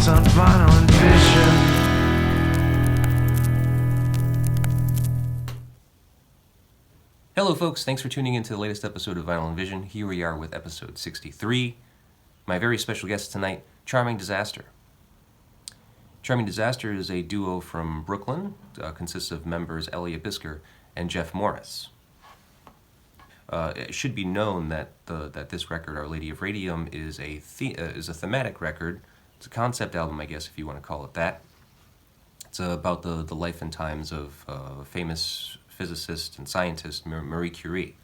tickets on vinyl and vision. Hello folks, thanks for tuning in to the latest episode of Vinyl and Vision. Here we are with episode 63. My very special guest tonight, Charming Disaster. Charming Disaster is a duo from Brooklyn, consists of members Ellia Bisker and Jeff Morris. It should be known that this record, Our Lady of Radium, is a thematic record. It's a concept album, I guess, if you want to call it that. It's about the life and times of famous physicist and scientist Marie Curie.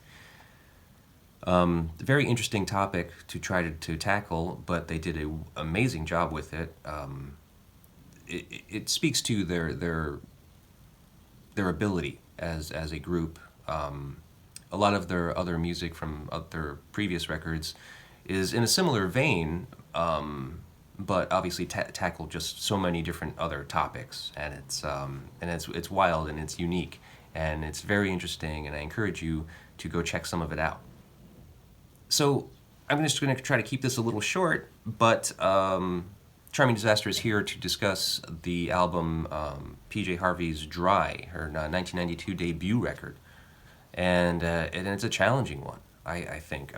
Very interesting topic to try to tackle, but they did an amazing job with it. It speaks to their ability as a group. A lot of their other music from other previous records is in a similar vein, but obviously tackled just so many different other topics, and it's wild and it's unique. And it's very interesting, and I encourage you to go check some of it out. So I'm just going to try to keep this a little short, but Charming Disaster is here to discuss the album PJ Harvey's Dry, her 1992 debut record. And it's a challenging one, I think.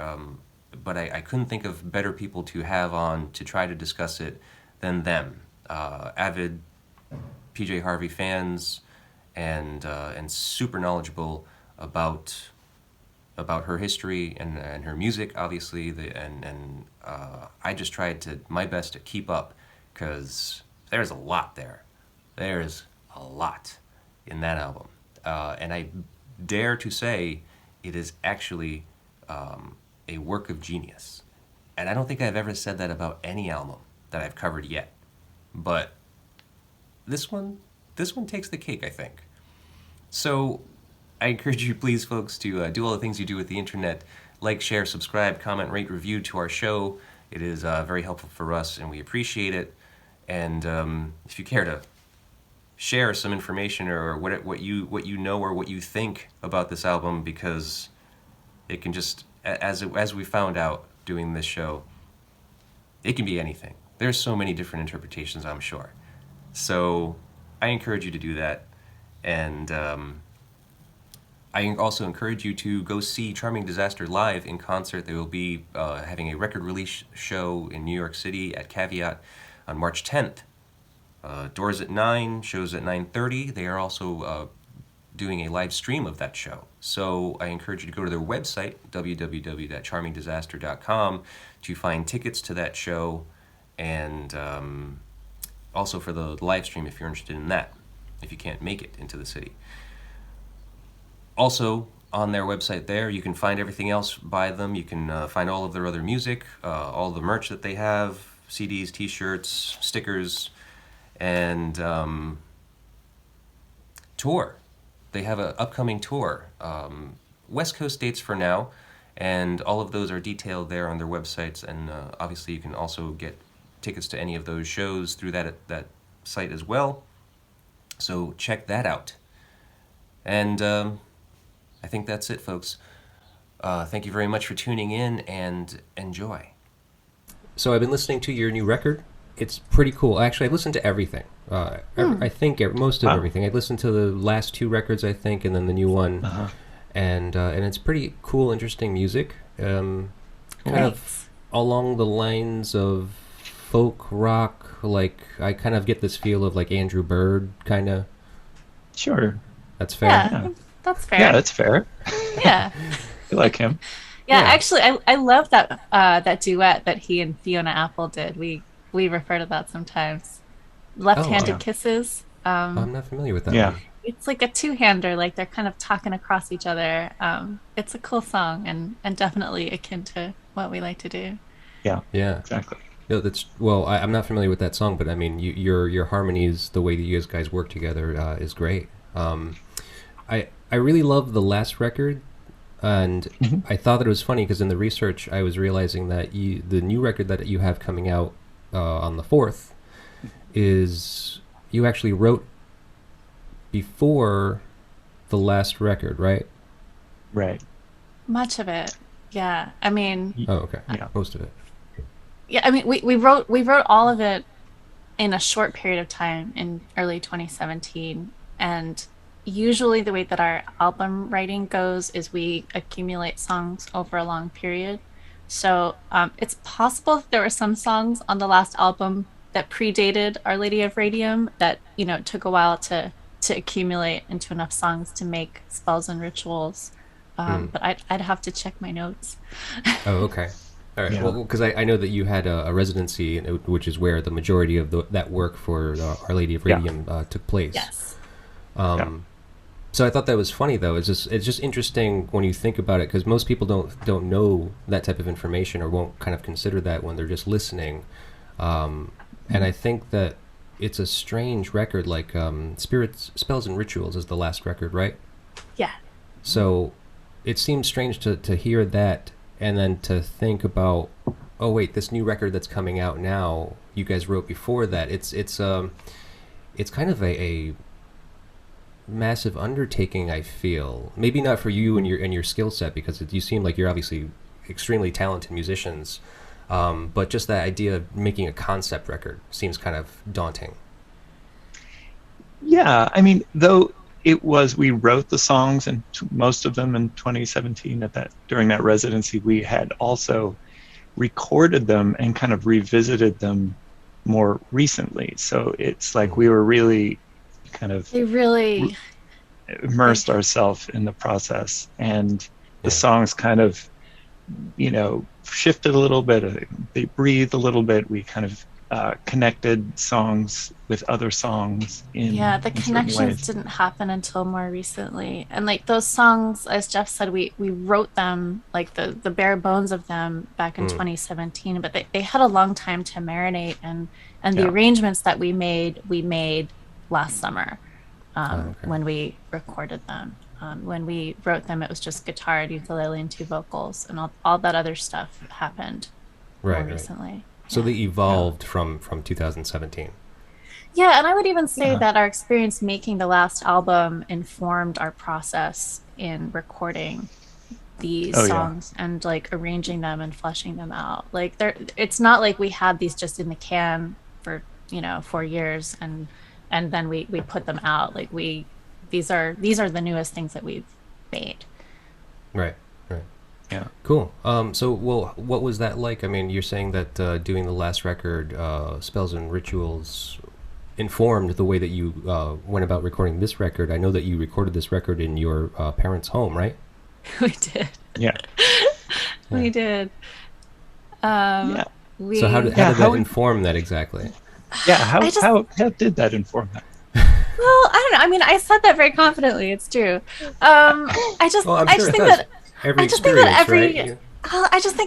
But I couldn't think of better people to have on to try to discuss it than them. Avid PJ Harvey fans, and super knowledgeable about her history and her music, obviously. I just tried my best to keep up, because there's a lot there. There's a lot in that album, and I dare to say it is actually a work of genius. And I don't think I've ever said that about any album that I've covered yet, but this one takes the cake, I think. So I encourage you, please, folks, to do all the things you do with the internet. Like, share, subscribe, comment, rate, review to our show. It is very helpful for us, and we appreciate it. And if you care to share some information or what you know or what you think about this album, because it can just, as we found out doing this show, it can be anything. There's so many different interpretations, I'm sure. So I encourage you to do that, and I also encourage you to go see Charming Disaster live in concert. They will be having a record release show in New York City at Caveat on March 10th. Doors at 9, shows at 9:30. They are also doing a live stream of that show. So I encourage you to go to their website, www.charmingdisaster.com, to find tickets to that show, and also for the live stream if you're interested in that, if you can't make it into the city. Also, on their website there, you can find everything else by them. You can find all of their other music, all the merch that they have, CDs, t-shirts, stickers, and tour. They have an upcoming tour, West Coast dates for now, and all of those are detailed there on their websites, and obviously you can also get tickets to any of those shows through that site as well. So check that out. And I think that's it, folks. Thank you very much for tuning in, and enjoy. So I've been listening to your new record. It's pretty cool. Actually, I listened to everything. I think most of everything. I listened to the last 2 records, I think, and then the new one. Uh-huh. And it's pretty cool, interesting music. Kind of along the lines of folk rock. Like, I kind of get this feel of like Andrew Bird, kind of. Sure. That's fair. Yeah, that's fair. Yeah, that's fair. Yeah. I like him. Yeah, actually, I love that duet that he and Fiona Apple did. We refer to that sometimes. Left-handed Kisses. I'm not familiar with that. Yeah. One. It's like a two-hander, like they're kind of talking across each other. It's a cool song, and definitely akin to what we like to do. Yeah. Yeah. Exactly. No, I'm not familiar with that song, but I mean, your harmonies, the way that you guys work together, is great. I really love the last record, and I thought that it was funny because in the research I was realizing that the new record that you have coming out on the 4th is you actually wrote before the last record, right? Right. Much of it, yeah. I mean, oh, okay. Yeah, most of it. Yeah, I mean, we wrote all of it in a short period of time in early 2017. And usually the way that our album writing goes is we accumulate songs over a long period. So it's possible that there were some songs on the last album that predated Our Lady of Radium that, it took a while to accumulate into enough songs to make Spells and Rituals. But I'd have to check my notes. Oh, okay. All right. Yeah. Well, because I know that you had a residency, which is where the majority of that work for Our Lady of Radium took place. Yes. So I thought that was funny, though. It's just interesting when you think about it, because most people don't know that type of information or won't kind of consider that when they're just listening. And I think that it's a strange record, like Spells and Rituals is the last record, right? Yeah. So it seems strange to hear that and then to think about, oh wait, this new record that's coming out now, you guys wrote before that. It's kind of a massive undertaking, I feel. Maybe not for you and your skill set, because you seem like you're obviously extremely talented musicians. But just that idea of making a concept record seems kind of daunting. Yeah, I mean, though we wrote the songs, and most of them in 2017 during that residency, we had also recorded them and kind of revisited them more recently. So it's like we were really kind of immersed ourselves in the process, and the songs kind of, shifted a little bit. They breathed a little bit. We kind of connected songs with other songs the connections didn't happen until more recently. And like those songs, as Jeff said, we wrote them, like the bare bones of them, back in 2017, but they had a long time to marinate, and the arrangements that we made last summer when we recorded them. When we wrote them, it was just guitar, ukulele, and 2 vocals, and all that other stuff happened more recently. So they evolved from 2017. Yeah, and I would even say that our experience making the last album informed our process in recording these songs and like arranging them and fleshing them out. Like it's not like we had these just in the can for 4 years and then we put them out. Like these are the newest things that we've made. Right. Yeah. Cool. So, what was that like? I mean, you're saying that doing the last record, Spells and Rituals, informed the way that you went about recording this record. I know that you recorded this record in your parents' home, right? We did. Yeah. We did. So how did that inform that exactly? Yeah. How did that inform that? Well, I don't know. I mean, I said that very confidently. It's true. I just think that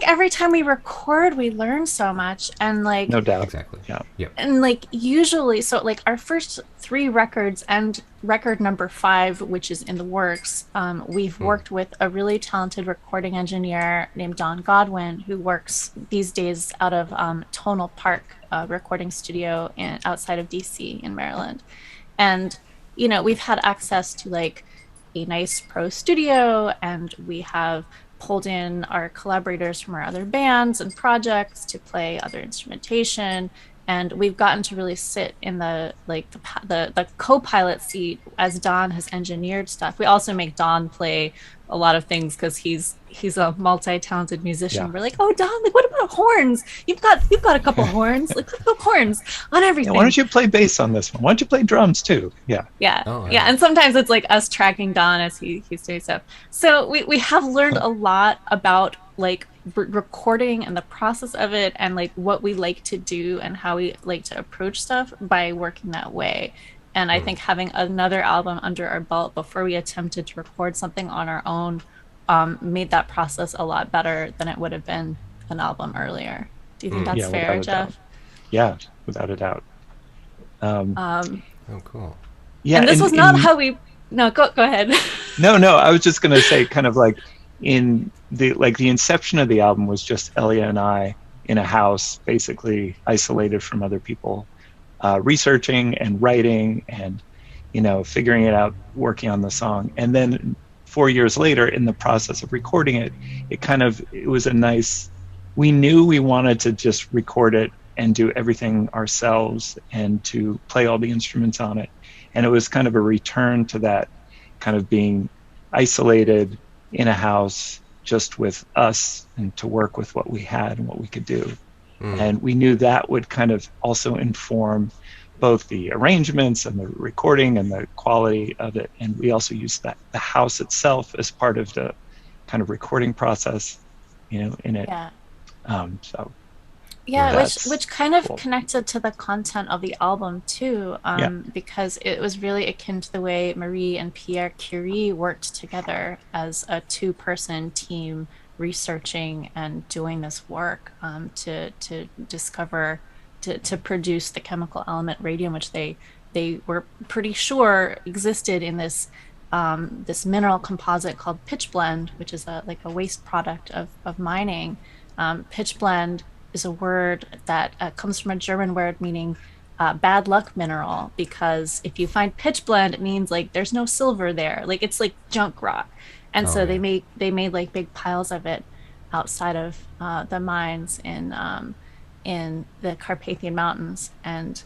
every time we record, we learn so much, and like no doubt, exactly, yeah. And like usually, so like our first 3 records and record number 5, which is in the works, we've worked with a really talented recording engineer named Don Godwin, who works these days out of Tonal Park recording studio outside of DC in Maryland. And we've had access to like a nice pro studio, and we have pulled in our collaborators from our other bands and projects to play other instrumentation, and we've gotten to really sit in the co-pilot seat as Don has engineered stuff. We also make Don play a lot of things because he's a multi-talented musician. We're like, oh Don, like what about horns? You've got a couple horns. Like put horns on everything. Why don't you play bass on this one? Why don't you play drums too? Yeah. And sometimes it's like us tracking Don as he's doing stuff. So we have learned a lot about like recording and the process of it, and like what we like to do and how we like to approach stuff by working that way. And I think having another album under our belt before we attempted to record something on our own made that process a lot better than it would have been an album earlier. Do you think that's fair, Jeff? Yeah, without a doubt. Oh, cool. Yeah, and this was not how we. No, go ahead. No, I was just gonna say, kind of like in the inception of the album was just Ellia and I in a house, basically isolated from other people. Researching and writing and figuring it out, working on the song. And then 4 years later, in the process of recording it, it was a nice, we knew we wanted to just record it and do everything ourselves and to play all the instruments on it. And it was kind of a return to that kind of being isolated in a house just with us and to work with what we had and what we could do. And we knew that would kind of also inform both the arrangements and the recording and the quality of it. And we also used the house itself as part of the kind of recording process, in it. Yeah. So yeah, which kind of cool. connected to the content of the album too, because it was really akin to the way Marie and Pierre Curie worked together as a two-person team researching and doing this work to discover, to produce the chemical element radium, which they were pretty sure existed in this this mineral composite called pitchblende, which is a waste product of mining. Pitchblende is a word that comes from a German word meaning bad luck mineral, because if you find pitchblende, it means like there's no silver there, like it's like junk rock. And they made like big piles of it outside of the mines in the Carpathian Mountains. And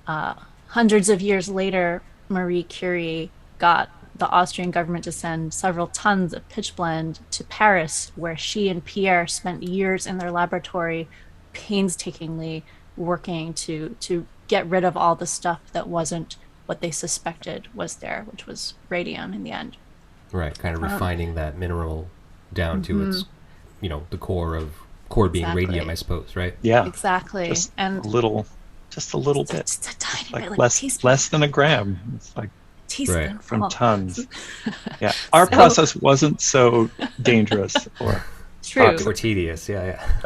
hundreds of years later, Marie Curie got the Austrian government to send several tons of pitchblende to Paris, where she and Pierre spent years in their laboratory painstakingly working to get rid of all the stuff that wasn't what they suspected was there, which was radium in the end. Right, kind of refining that mineral down to its, the core being radium, I suppose, right? Yeah, exactly. Just and a little bit, just a tiny like bit, less than a gram. It's like teaspoon from tons. Yeah, our process wasn't so dangerous or tedious.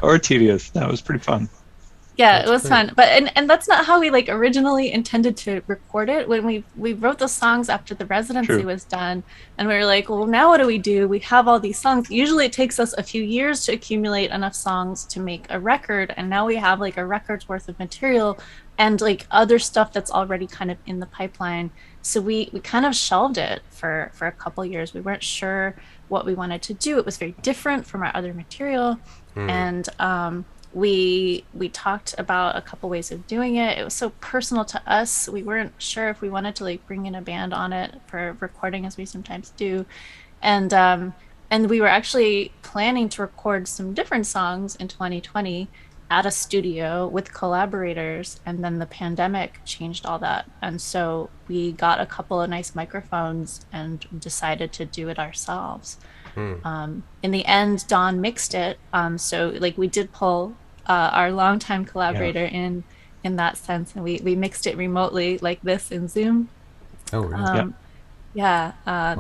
Or tedious. That was pretty fun. Yeah, it was fun, but and that's not how we originally intended to record it. When we wrote the songs after the residency was done, and we were like, well, now what do? We have all these songs. Usually it takes us a few years to accumulate enough songs to make a record, and now we have a record's worth of material and other stuff that's already kind of in the pipeline. So we kind of shelved it for a couple years. We weren't sure what we wanted to do. It was very different from our other material, and we talked about a couple ways of doing it. It was so personal to us. We weren't sure if we wanted to bring in a band on it for recording, as we sometimes do. And we were actually planning to record some different songs in 2020 at a studio with collaborators, and then the pandemic changed all that. And so we got a couple of nice microphones and decided to do it ourselves. In the end, Don mixed it. So we did pull our longtime collaborator in that sense, and we mixed it remotely like this in Zoom. Oh, really? Wow.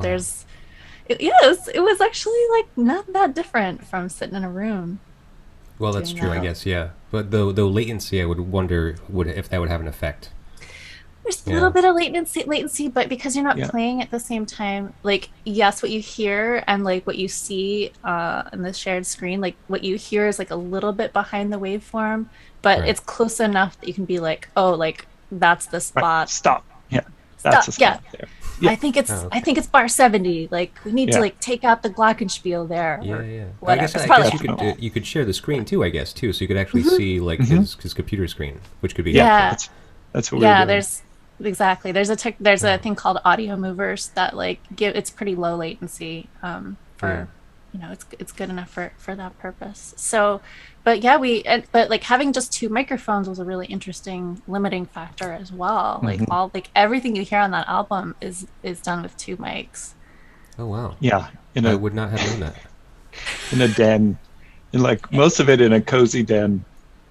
It was actually not that different from sitting in a room. Well, that's true, I guess, yeah. But though latency, I would wonder if that would have an effect. There's a little bit of latency, but because you're not playing at the same time, yes, what you hear and what you see in the shared screen, what you hear is a little bit behind the waveform, but it's close enough that you can be that's the spot. Right. Stop. Yeah, that's the spot there. Yeah. I think it's bar 70. We need to take out the glockenspiel there. Yeah. I guess you could share the screen too. So you could actually see his computer screen, which could be that's what we're doing. Exactly. There's a thing called audio movers that it's pretty low latency for it's good enough for that purpose. So, but having just two microphones was a really interesting limiting factor as well. Everything you hear on that album is done with two mics. Oh wow. Yeah. I would not have known that. In a den, and most of it in a cozy den,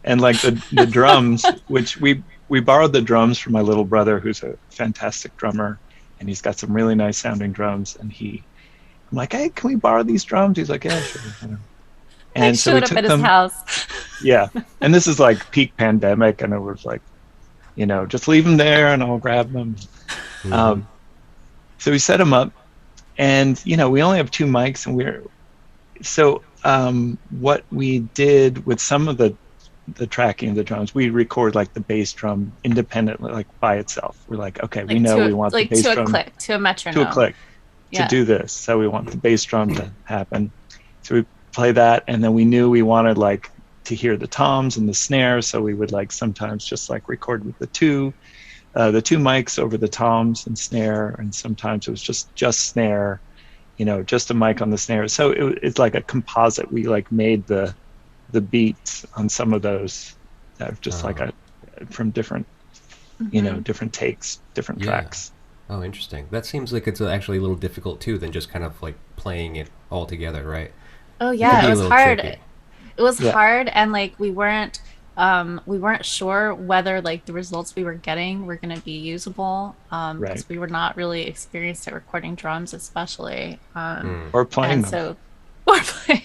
and the drums, which we borrowed the drums from my little brother, who's a fantastic drummer, and he's got some really nice sounding drums. And I'm like, hey, can we borrow these drums? He's like, yeah, sure. And so we took at them, his house. Yeah, and this is peak pandemic, and it was just leave them there, and I'll grab them. So we set them up, and we only have two mics, and what we did with some of the tracking of the drums, we record the bass drum independently, by itself. We're okay, we know we want the bass drum to a metronome, to a click to do this, so we want the bass drum to happen. So we play that, and then we knew we wanted to hear the toms and the snare, so we would like sometimes just like record with the two mics over the toms and snare, and sometimes it was just snare, just a mic on the snare. So it's like a composite. We like made the beats on some of those that are just like from different different takes, different tracks. Oh, interesting. That seems like it's actually a little difficult too than just kind of like playing it all together, right? Oh yeah, it was hard. Tricky. It was hard, and like we weren't sure whether like the results we were getting were going to be usable, because we were not really experienced at recording drums, especially or playing and them. Or playing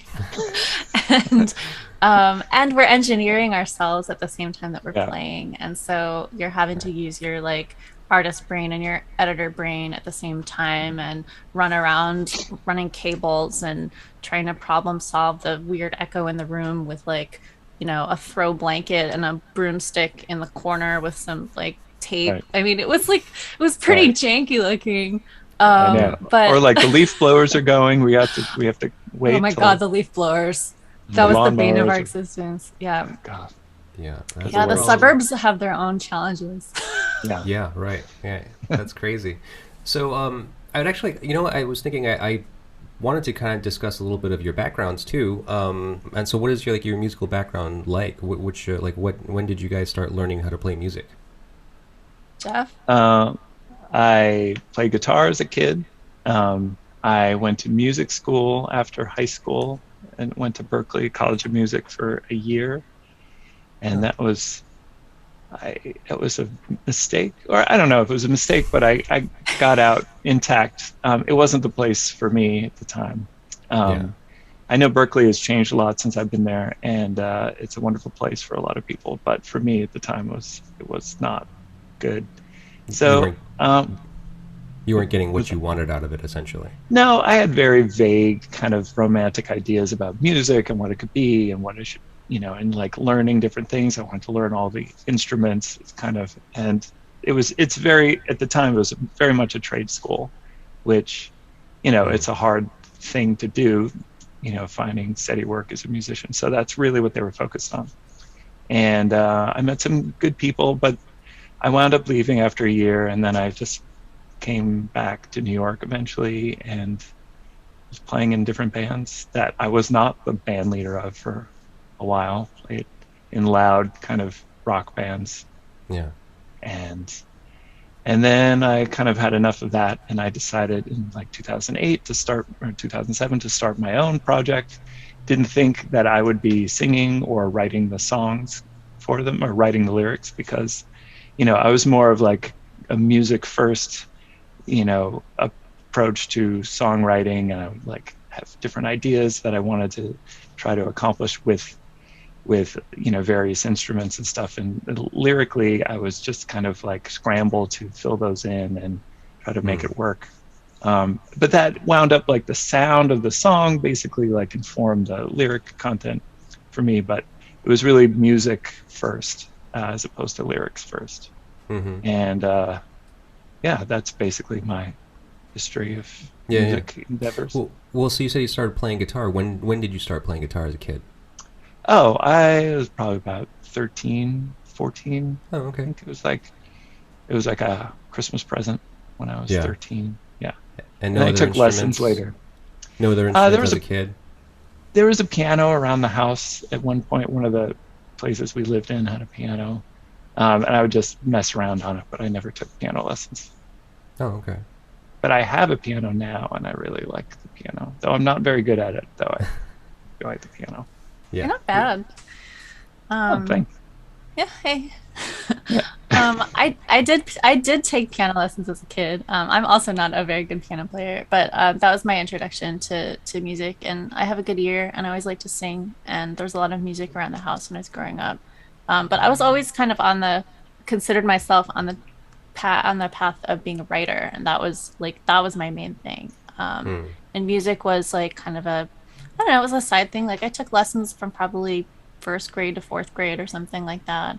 and we're engineering ourselves at the same time that we're playing, and so you're having to use your like artist brain and your editor brain at the same time, and run around running cables and trying to problem solve the weird echo in the room with like a throw blanket and a broomstick in the corner with some like tape. I mean, it was pretty janky looking. I know. But or like the leaf blowers are going. We have to wait. Oh my God, the leaf blowers! That was the bane of our existence. Yeah. Oh God. Yeah. The suburbs have their own challenges. Yeah. Right. Yeah. That's crazy. So, I'd actually, I was thinking I wanted to kind of discuss a little bit of your backgrounds too. And so, what is your musical background like? When did you guys start learning how to play music? Jeff? I played guitar as a kid. I went to music school after high school and went to Berklee College of Music for a year. And that was a mistake, or I don't know if it was a mistake, but I got out intact. It wasn't the place for me at the time. I know Berklee has changed a lot since I've been there, and it's a wonderful place for a lot of people. But for me at the time, it was not good. So you weren't getting what you wanted out of it, essentially. No, I had very vague kind of romantic ideas about music and what it could be and what it should, and like learning different things. I wanted to learn all the instruments, and it's very, at the time, it was very much a trade school, which, it's a hard thing to do, finding steady work as a musician. So that's really what they were focused on. And I met some good people, but I wound up leaving after a year, and then I just came back to New York eventually and was playing in different bands that I was not the band leader of for a while. Played in loud kind of rock bands. Yeah. And then I kind of had enough of that, and I decided in like 2007 to start my own project. Didn't think that I would be singing or writing the songs for them or writing the lyrics, because I was more of like a music first, approach to songwriting, and I would like have different ideas that I wanted to try to accomplish with various instruments and stuff. And lyrically, I was just kind of like scramble to fill those in and try to make it work. But that wound up like the sound of the song basically like informed the lyric content for me, but it was really music first as opposed to lyrics first. Mm-hmm. And that's basically my history of music endeavors. Well, so you said you started playing guitar. When did you start playing guitar as a kid? Oh, I was probably about 13, 14. Oh, okay. I think it was like a Christmas present when I was 13. Yeah. And I took lessons later. No other instruments as a kid? There was a piano around the house at one point. One of the places we lived in had a piano. And I would just mess around on it, but I never took piano lessons. Oh, okay. But I have a piano now, and I really like the piano. Though I'm not very good at it, though I like the piano. Yeah. You're not bad. Thanks. Yeah, hey. I did take piano lessons as a kid. I'm also not a very good piano player, but that was my introduction to music, and I have a good ear, and I always like to sing, and there's a lot of music around the house when I was growing up. But I was always kind of considered myself on the path of being a writer, and that was my main thing. And music was like kind of I don't know, it was a side thing. Like I took lessons from probably first grade to fourth grade or something like that.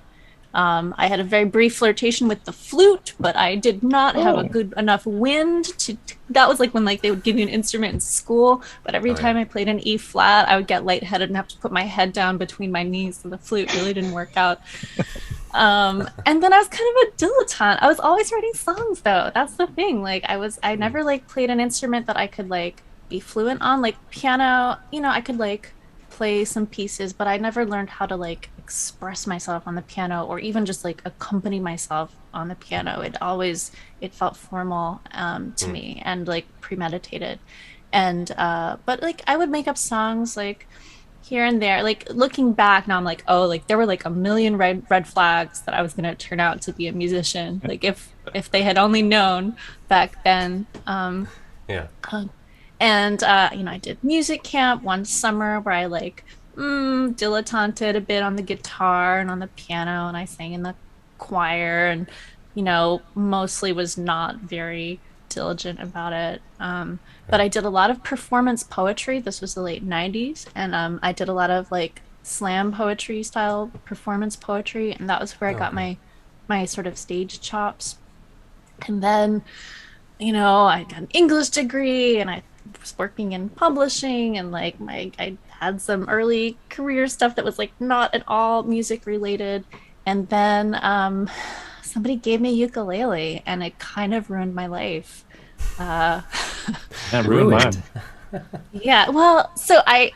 I had a very brief flirtation with the flute, but I did not have a Oh. good enough wind to. That was like when like they would give you an instrument in school, but every Oh, time yeah. I played an E flat, I would get lightheaded and have to put my head down between my knees, so the flute really didn't work out. And then I was kind of a dilettante. I was always writing songs though. That's the thing. Like I never like played an instrument that I could like be fluent on. Like piano, you know, I could like play some pieces, but I never learned how to like express myself on the piano or even just like accompany myself on the piano. It felt formal to me and like premeditated. And but like I would make up songs like here and there. Like looking back now, I'm like, oh, like there were like a million red flags that I was gonna turn out to be a musician. Like if they had only known back then. Yeah. And you know, I did music camp one summer where I like dilettanted a bit on the guitar and on the piano, and I sang in the choir, and you know, mostly was not very diligent about it. But I did a lot of performance poetry. This was the late '90s, and I did a lot of like slam poetry style performance poetry, and that was where I got my sort of stage chops. And then, you know, I got an English degree, and I was working in publishing, and like I had some early career stuff that was like not at all music related. And then somebody gave me a ukulele, and it kind of ruined my life. That ruined mine. Yeah, well, so I'd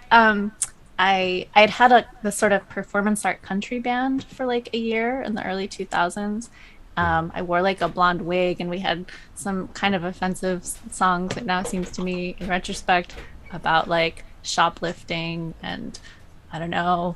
had the sort of performance art country band for like a year in the early 2000s. I wore like a blonde wig, and we had some kind of offensive songs that now seems to me in retrospect about like shoplifting and I don't know,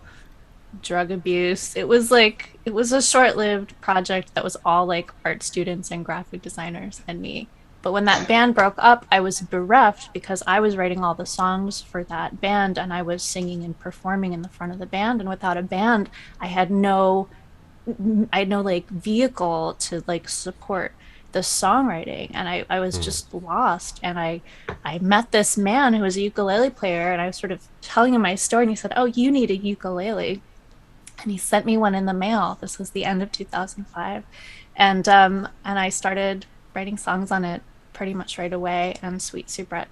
drug abuse. It was a short-lived project that was all like art students and graphic designers and me. But when that band broke up, I was bereft because I was writing all the songs for that band, and I was singing and performing in the front of the band. And without a band, I had no like vehicle to like support the songwriting, and I was just lost. And I met this man who was a ukulele player, and I was sort of telling him my story, and he said, oh, you need a ukulele. And he sent me one in the mail. This was the end of 2005, and I started writing songs on it pretty much right away, and Sweet Soubrette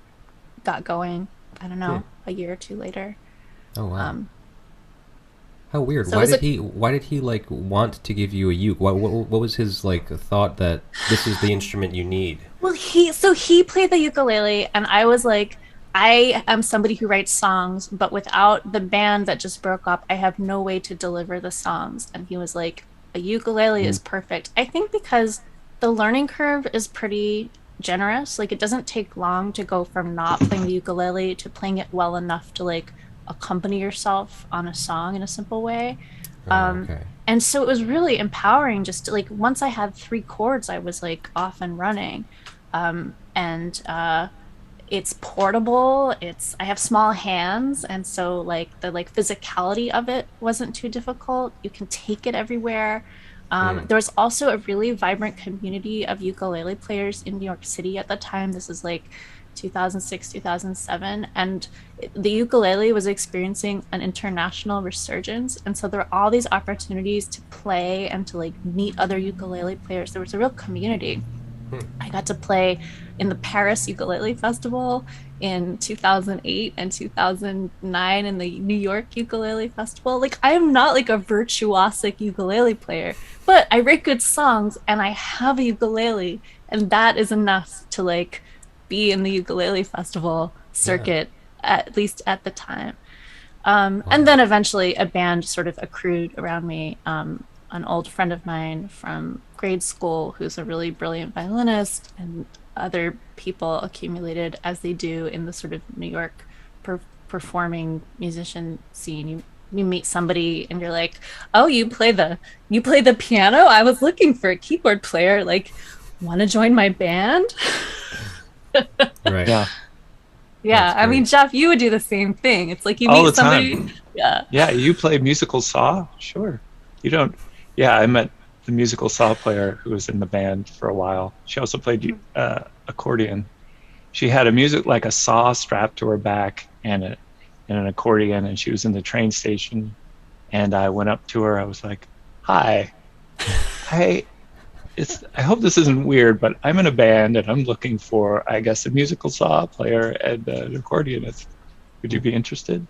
got going, I don't know, a year or two later. Oh wow. How weird. So Why did he like want to give you a uke? What was his like thought that this is the instrument you need? Well, he played the ukulele, and I was like, I am somebody who writes songs, but without the band that just broke up, I have no way to deliver the songs. And he was like, a ukulele is perfect. I think because the learning curve is pretty generous. Like it doesn't take long to go from not playing the ukulele to playing it well enough to like accompany yourself on a song in a simple way. Okay. And so it was really empowering just to like, once I had 3 chords, I was like off and running. It's portable. I have small hands, and so like the like physicality of it wasn't too difficult. You can take it everywhere. There was also a really vibrant community of ukulele players in New York City at the time. This is like 2006, 2007, and the ukulele was experiencing an international resurgence, and so there were all these opportunities to play and to like meet other ukulele players. There was a real community. I got to play in the Paris Ukulele Festival in 2008 and 2009, in the New York Ukulele Festival. Like, I am not like a virtuosic ukulele player, but I write good songs and I have a ukulele, and that is enough to like be in the ukulele festival circuit, at least at the time. And then eventually a band sort of accrued around me. An old friend of mine from grade school who's a really brilliant violinist, and other people accumulated as they do in the sort of New York performing musician scene. You meet somebody and you're like, oh, you play the piano? I was looking for a keyboard player. Like, want to join my band? Right. Yeah. Yeah, That's I mean, great. Jeff, you would do the same thing. It's like you All meet the time. somebody. Yeah. Yeah, you play musical saw? Sure. You don't. Yeah, I met the musical saw player who was in the band for a while. She also played accordion. She had a saw strapped to her back and an accordion, and she was in the train station. And I went up to her. I was like, "Hi, I hope this isn't weird, but I'm in a band and I'm looking for, I guess, a musical saw player and an accordionist. Would you be interested?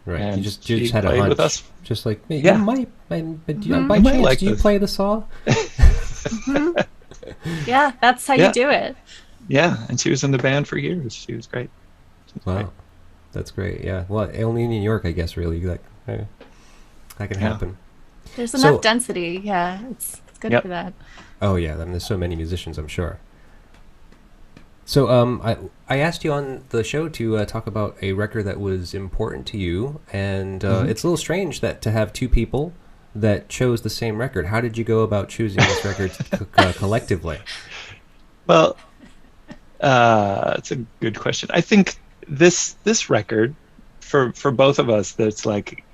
Right. And You just she had a played hunch. with us. Just like, hey, Yeah. you might, but do you, by You might chance, like do you this. play the saw? Yeah, that's how Yeah. you do it. Yeah, and she was in the band for years. She was great. She was great. Wow. That's great. Yeah. Well, only in New York, I guess, really. That can Yeah. happen. There's So- enough density. Yeah, it's good Yep. for that. Oh, yeah. I mean, there's so many musicians, I'm sure. So, I asked you on the show to talk about a record that was important to you, and it's a little strange that to have two people that chose the same record. How did you go about choosing this record collectively? Well, it's a good question. I think this record for both of us, that's like,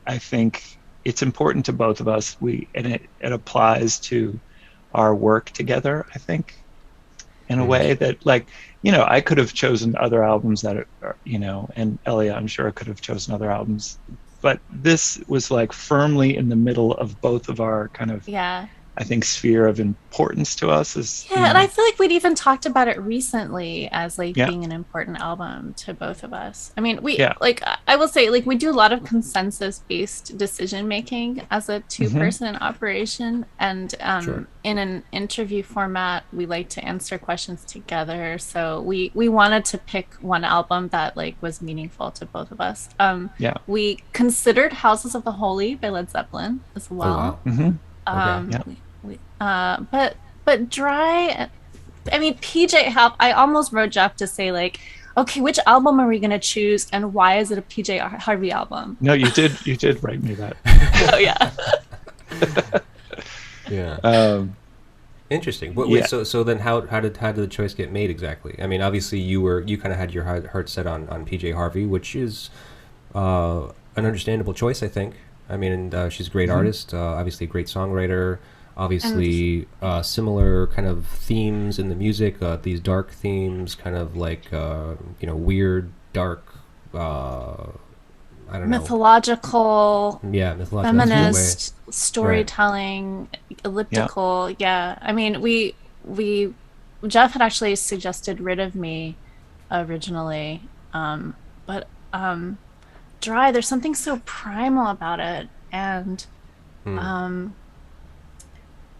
I think it's important to both of us. It applies to our work together, I think, in a way that, like, I could have chosen other albums that are, and Ellia, I'm sure, could have chosen other albums, but this was like firmly in the middle of both of our kind of, Yeah. I think, sphere of importance to us. Is Yeah, and I feel like we'd even talked about it recently as like Yeah. being an important album to both of us. I mean, Yeah. like, I will say, like, we do a lot of consensus-based decision making as a two-person operation, and Sure. in an interview format, we like to answer questions together. So we wanted to pick one album that like was meaningful to both of us. Yeah. We considered Houses of the Holy by Led Zeppelin as well. Oh, wow. Mhm. Okay. But Dry, I mean, PJ help. I almost wrote Jeff to say, like, okay, which album are we gonna choose, and why is it a PJ Harvey album? No, you did write me that. Oh yeah. Yeah. Interesting. Wait, Yeah. so then how did the choice get made exactly? I mean, obviously you kind of had your heart set on PJ Harvey, which is an understandable choice, I think. I mean, and, she's a great artist, obviously a great songwriter, obviously similar kind of themes in the music, these dark themes, kind of like weird, dark, I don't know. Mythological, Mythological. feminist storytelling, elliptical. Yeah. I mean, we Jeff had actually suggested Rid of Me originally, but Dry, there's something so primal about it, and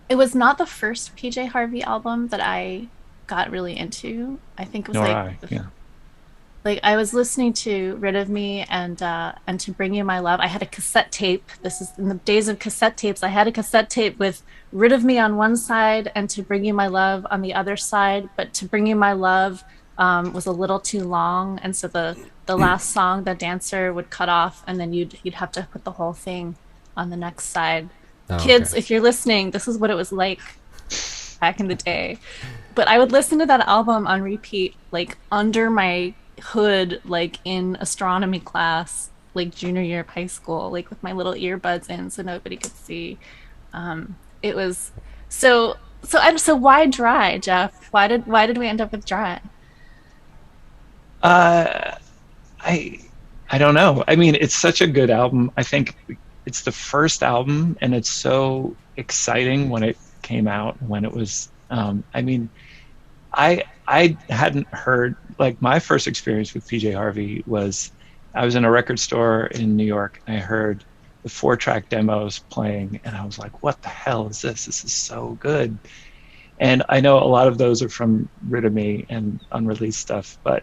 it was not the first PJ Harvey album that I got really into. I think it was like I was listening to Rid of Me and To Bring You My Love. I had a cassette tape. This is in the days of cassette tapes. I had a cassette tape with Rid of Me on one side and To Bring You My Love on the other side. But To Bring You My Love was a little too long, and so the last song, the dancer would cut off, and then you'd have to put the whole thing on the next side. Oh, Kids, okay. if you're listening, this is what it was like back in the day. But I would listen to that album on repeat, like under my hood, like in astronomy class, like junior year of high school, like with my little earbuds in so nobody could see. It was so why Dry, Jeff? Why did we end up with Dry? I don't know. I mean, it's such a good album. I think it's the first album, and it's so exciting when it came out. When it was, I mean, I hadn't heard, like, my first experience with PJ Harvey was I was in a record store in New York, and I heard the 4-track demos playing, and I was like, what the hell is this? This is so good. And I know a lot of those are from Rid of Me and unreleased stuff, but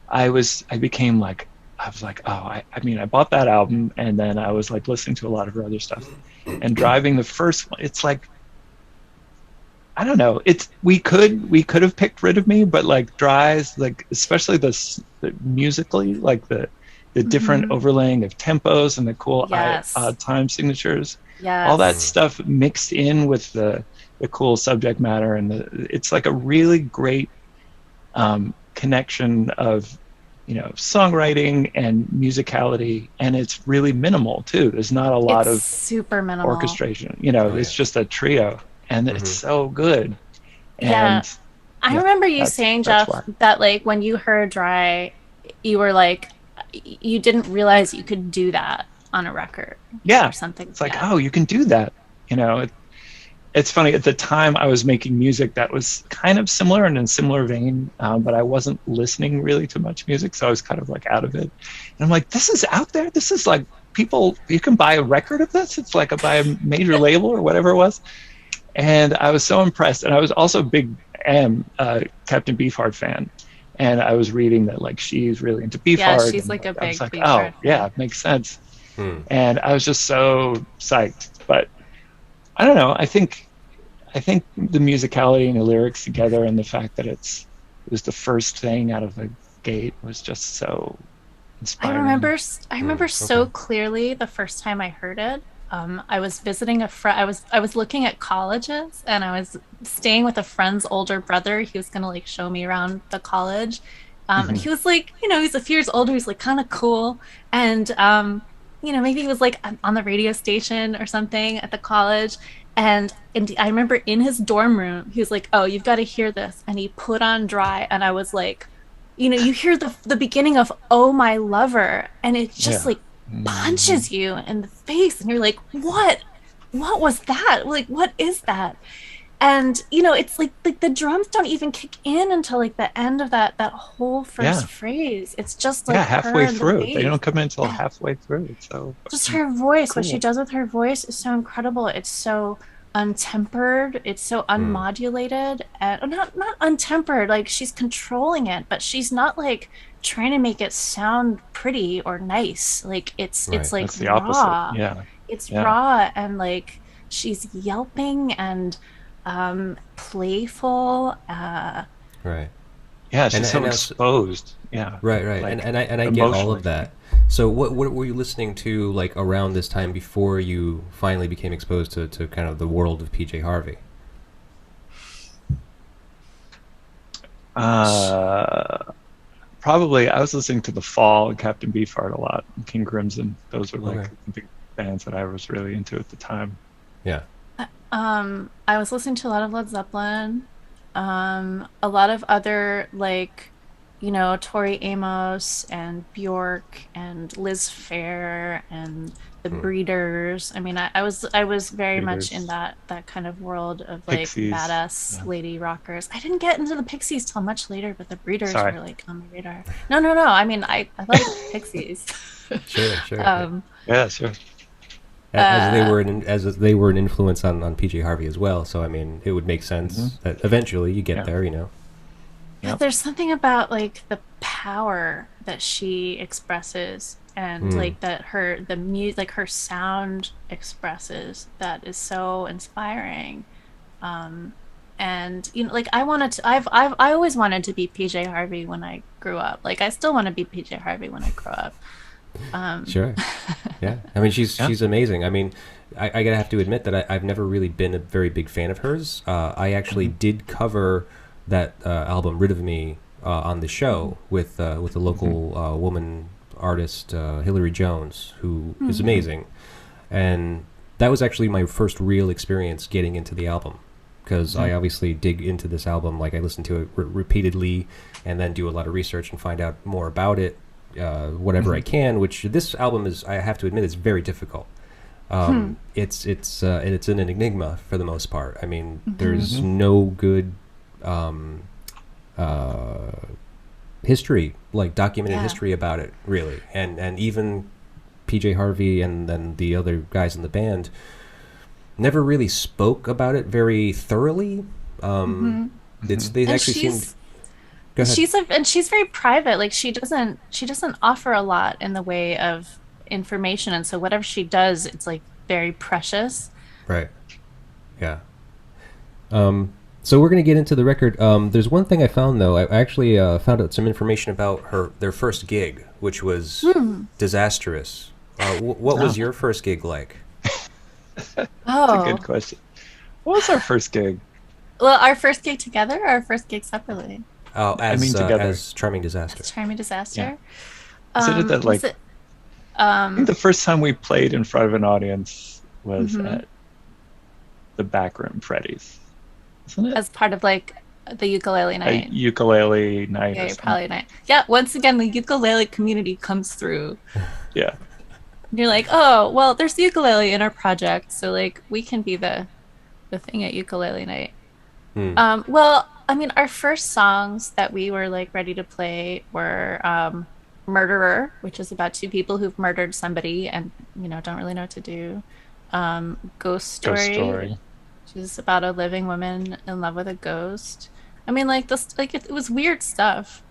I was like, oh, I mean, I bought that album, and then I was like listening to a lot of her other stuff, and driving the first one, it's like, I don't know, we could have picked Rid of Me, but like Dry's, like, especially the musically, like the different overlaying of tempos and the cool odd time signatures, all that stuff mixed in with the cool subject matter, and it's like a really great connection of songwriting and musicality, and it's really minimal too. There's not a lot of super minimal orchestration. It's just a trio, and it's so good. And I remember you saying, Jeff, that like when you heard Dry, you were like, you didn't realize you could do that on a record. Yeah, or something. It's like, oh, you can do that. it's funny, at the time I was making music that was kind of similar and in similar vein, but I wasn't listening really to much music, so I was kind of like out of it. And I'm like, this is out there. This is like, people, you can buy a record of this. It's like by a major label or whatever it was. And I was so impressed. And I was also a big Captain Beefheart fan. And I was reading that like she's really into Beefheart. Yeah, she's and like a big I was like, Beefheart oh fan. yeah, it makes sense. And I was just so psyched. But I don't know. I think the musicality and the lyrics together, and the fact that it was the first thing out of the gate, was just so inspiring. I remember so clearly the first time I heard it. I was visiting a friend. I was looking at colleges, and I was staying with a friend's older brother. He was gonna like show me around the college, and he was like, he's a few years older. He's like kind of cool, and maybe he was like on the radio station or something at the college. And I remember in his dorm room, he was like, "Oh, you've got to hear this," and he put on Dry, and I was like, you hear the beginning of "Oh My Lover," and it just like punches you in the face, and you're like, what was that? Like, what is that? And it's like the drums don't even kick in until like the end of that whole first phrase. It's just like halfway her through. The They don't come in until halfway through. So just her voice, cool. what she does with her voice is so incredible. It's so untempered, it's so unmodulated, and not untempered, like she's controlling it, but she's not like trying to make it sound pretty or nice. Like it's like that's the raw. opposite. It's raw, and like she's yelping and playful. Right. Yeah, she's And- so and exposed. Yeah. Right. Like, and I get all of that. So what were you listening to like around this time before you finally became exposed to kind of the world of PJ Harvey? Probably I was listening to The Fall and Captain Beefheart a lot, and King Crimson. Those were like the big bands that I was really into at the time. Yeah. I was listening to a lot of Led Zeppelin, a lot of other like, Tori Amos and Bjork and Liz Phair and the Breeders. I mean, I was very much in that kind of world of like Pixies. badass lady rockers. I didn't get into the Pixies till much later, but the Breeders Sorry. were like on the radar. No. I mean, I like Pixies. Sure. Yeah, sure. As they were an influence on PJ Harvey as well. So I mean, it would make sense that eventually you get there. But there's something about like the power that she expresses, and like that her sound expresses, that is so inspiring. And like I always wanted to be PJ Harvey when I grew up. Like I still want to be PJ Harvey when I grow up. Sure. Yeah. I mean, she's amazing. I mean, I gotta have to admit that I've never really been a very big fan of hers. I actually did cover that album "Rid of Me" on the show with a local woman artist, Hillary Jones, who is amazing, and that was actually my first real experience getting into the album, because I obviously dig into this album. Like I listen to it repeatedly, and then do a lot of research and find out more about it, whatever I can. Which this album is, I have to admit, it's very difficult. It's an enigma for the most part. I mean, there's no good history, like documented history about it, really. And even PJ Harvey and then the other guys in the band never really spoke about it very thoroughly. They actually seemed. Go ahead. She's very private. Like she doesn't offer a lot in the way of information, and so whatever she does, it's like very precious. Right. Yeah. So we're going to get into the record. There's one thing I found, though. I actually found out some information about their first gig, which was disastrous. What was your first gig like? That's a good question. What was our first gig? Well, our first gig together or our first gig separately? Oh, together. as Charming Disaster. As Charming Disaster? Yeah. So did that, like, I think the first time we played in front of an audience was at the Backroom Freddy's. Isn't it? As part of like the ukulele night. A ukulele night. Yeah, probably night. Yeah, once again, the ukulele community comes through. Yeah. And you're like, oh, well, there's the ukulele in our project, so like we can be the the thing at ukulele night. Hmm. Well, I mean, our first songs that we were like ready to play were Murderer, which is about two people who've murdered somebody and, don't really know what to do. Ghost Ghost Story, Story. which is about a living woman in love with a ghost. I mean, like this, like it was weird stuff.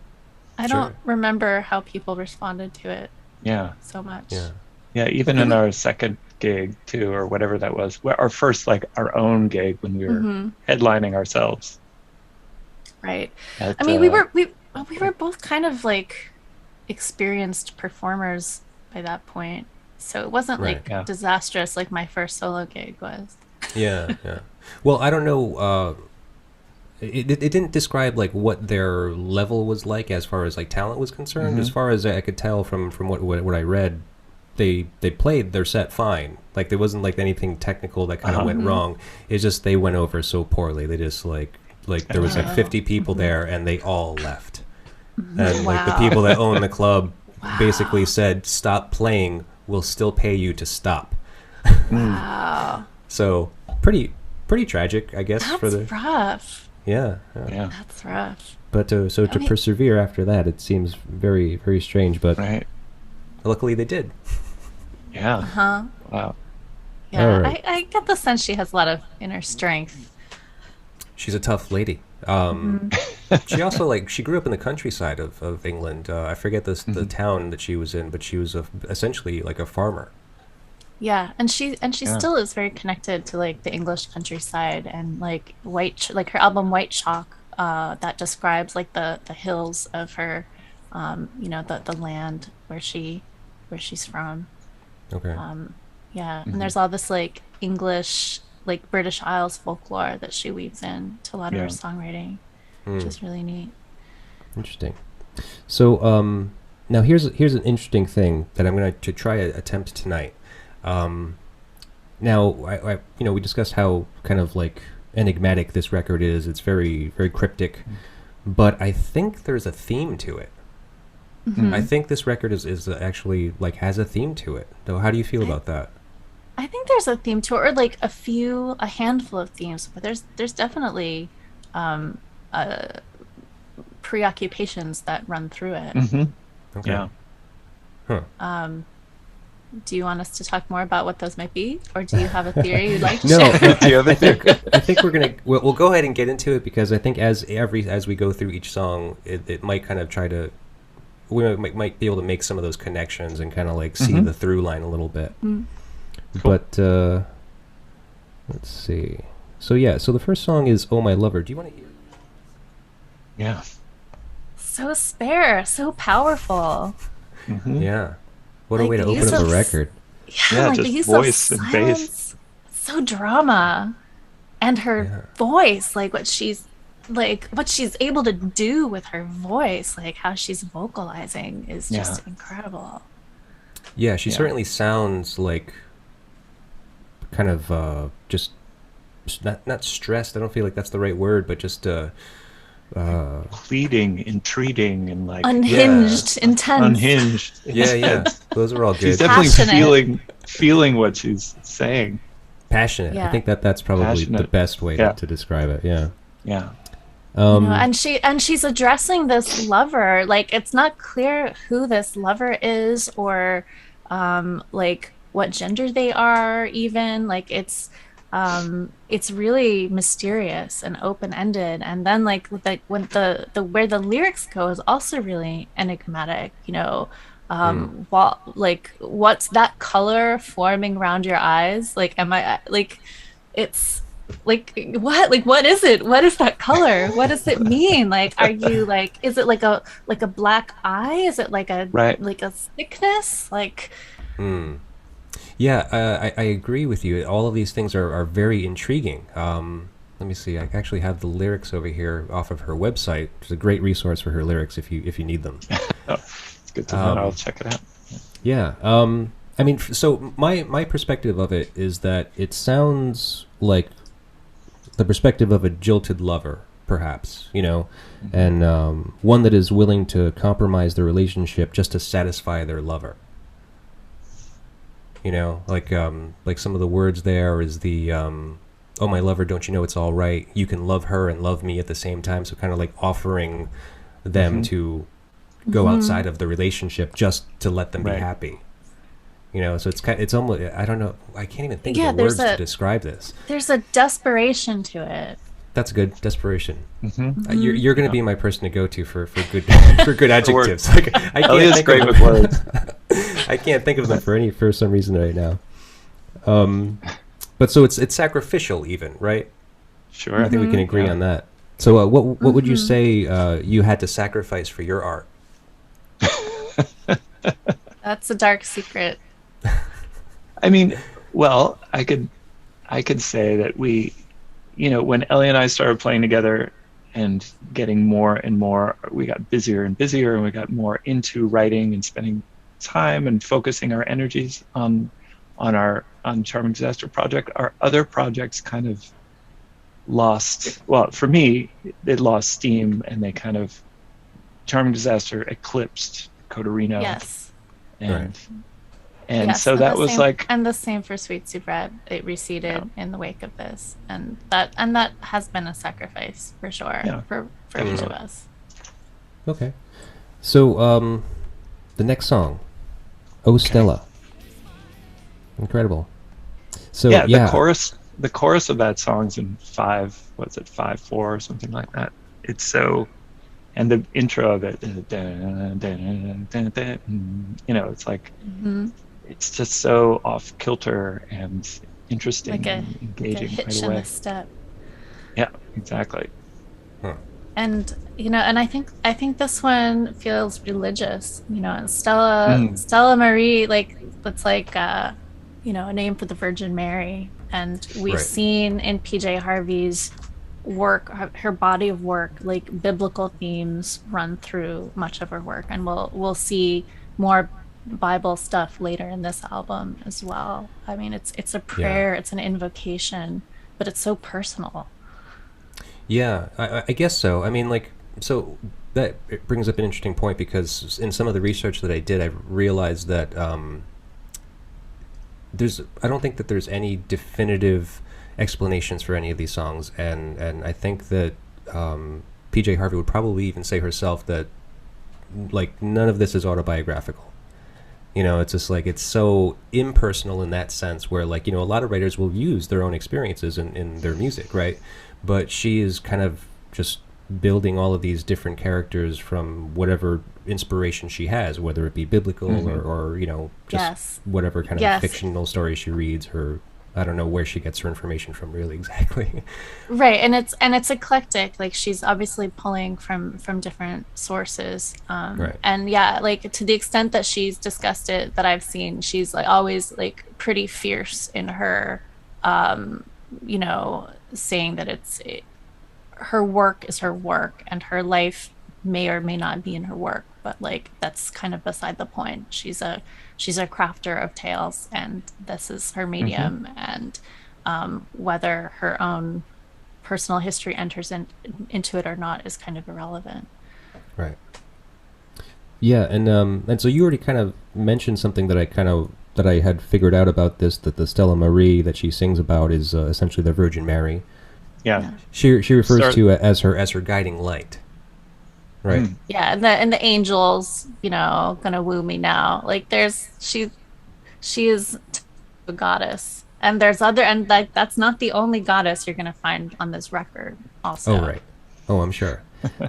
I don't Sure. remember how people responded to it Yeah. so much. Yeah. Yeah, even in our second gig too, or whatever that was, our first like our own gig when we were headlining ourselves. Right. At, I mean, we were both kind of like experienced performers by that point, so it wasn't Right. like Yeah. disastrous like my first solo gig was. Yeah, yeah. Well, I don't know. It didn't describe like what their level was like as far as like talent was concerned. As far as I could tell from what I read, they played their set fine. Like there wasn't like anything technical that kind of went wrong. It's just they went over so poorly. They just like there was like 50 people there and they all left. And like the Wow. people that own the club basically said, "Stop playing. We'll still pay you to stop." Wow, So pretty tragic, I guess. that's for the rough. yeah. Yeah. That's rough. But to mean- persevere after that, it seems very, very strange. But Right. luckily, they did. Yeah. Huh? Wow. Yeah, All right. I get the sense she has a lot of inner strength. She's a tough lady. She also she grew up in the countryside of England. I forget the town that she was in, but she was essentially like a farmer. Yeah, and she Yeah. still is very connected to like the English countryside and like like her album White Chalk, that describes like the hills of her, the land where she's from. Okay. Yeah, and there's all this like English, like British Isles folklore that she weaves in to a lot of her Yeah. songwriting, which is really neat. Interesting. So now here's an interesting thing that I'm going to try to attempt tonight. Now I we discussed how kind of like enigmatic this record is. It's very, very cryptic, but I think there's a theme to it. I think this record is actually like has a theme to it. Though, how do you feel about that? I think there's a theme to it, or like a handful of themes, but there's definitely preoccupations that run through it. Okay. Yeah. Huh. Do you want us to talk more about what those might be, or do you have a theory you'd like to No, share? Do you have a theory? I think we'll go ahead and get into it because I think as we go through each song, it might kind of we might be able to make some of those connections and kind of like see the through line a little bit. But let's see. So the first song is "Oh My Lover." Do you want to hear? Yeah. So spare, so powerful. Yeah. What a Like way to the open use up a of record. Yeah, like the just use voice of and silence, bass. so drama, and her voice, like what she's able to do with her voice, like how she's vocalizing is just incredible. Yeah, she Yeah. certainly sounds like kind of just not stressed. I don't feel like that's the right word, but just Pleading, entreating, and like Unhinged, intense. unhinged. yeah. Those are all good. She's definitely Passionate. feeling what she's saying. Passionate. I Yeah. think that's probably the Passionate. best way Yeah. to describe it. Yeah. Yeah. And she's addressing this lover. Like it's not clear who this lover is, or like what gender they are even. Like it's really mysterious and open-ended, and then like when the where the lyrics go is also really enigmatic, what's that color forming around your eyes, like am I like it's like what is it, what is that color, what does it mean, like are you like, is it like a black eye, is it like a Right. like a sickness, like Yeah, I agree with you. All of these things are very intriguing. Let me see. I actually have the lyrics over here off of her website. It's a great resource for her lyrics if you need them. It's good to know. I'll check it out. Yeah. I mean, so my perspective of it is that it sounds like the perspective of a jilted lover, perhaps, and one that is willing to compromise their relationship just to satisfy their lover. Like some of the words there is the oh my lover, don't you know it's all right? You can love her and love me at the same time. So kind of like offering them to go outside of the relationship just to let them be happy. You know, so it's almost, I don't know, I can't even think of the words to describe this. There's a desperation to it. That's good, desperation. You're going to be my person to go to for good for good adjectives. Like, I can't think great of with words. I can't think of them for some reason right now. But so it's sacrificial, even, right? Sure. I think we can agree on that. So what would you say you had to sacrifice for your art? That's a dark secret. I mean, well, I could say that we, you know, when Ellie and I started playing together and getting more and more, we got busier and busier, and we got more into writing and spending time and focusing our energies on Charming Disaster project. Our other projects kind of lost, well, for me, they lost steam, and they kind of, Charming Disaster eclipsed Cotorino. Yes. And yes, so that was like, and the same for Sweet Sue Bread. It receded in the wake of this, and that has been a sacrifice for sure for each of us. Okay, so the next song, "Oh Stella," incredible. So the chorus of that song's in 5/4 or something like that. It's so, and the intro of it, you know, it's like. It's just so off kilter and interesting, like and engaging like a hitch right in away. the step. Yeah, exactly. And you know, and I think this one feels religious. You know, and Stella Marie, like it's like you know, a name for the Virgin Mary. And we've seen in PJ Harvey's work, her body of work, like biblical themes run through much of her work, and we'll see more Bible stuff later in this album as well. I mean, it's a prayer, it's an invocation, but it's so personal. Yeah, I guess so. I mean, like, so that it brings up an interesting point, because in some of the research that I did, I realized that I don't think that there's any definitive explanations for any of these songs, and I think that PJ Harvey would probably even say herself that, like, none of this is autobiographical. You know, it's just like, it's so impersonal in that sense, where, like, you know, a lot of writers will use their own experiences in their music, right? But she is kind of just building all of these different characters from whatever inspiration she has, whether it be biblical or you know, just whatever kind of fictional story she reads, or I don't know where she gets her information from, really, exactly. Right, and it's eclectic. Like, she's obviously pulling from different sources. And yeah, like, to the extent that she's discussed it, that I've seen, she's like always like pretty fierce in her, you know, saying that her work is her work, and her life may or may not be in her work, but like, that's kind of beside the point. She's a crafter of tales, and this is her medium. And whether her own personal history enters into it or not is kind of irrelevant. Right. Yeah, and so you already kind of mentioned something that I had figured out about this, that the Stella Marie that she sings about is essentially the Virgin Mary. Yeah. She refers to it as her guiding light. Right. Yeah, and the angels, you know, gonna woo me now. Like, she is a goddess, and there's other, and like, that's not the only goddess you're gonna find on this record. Also. Oh, right. Oh, I'm sure.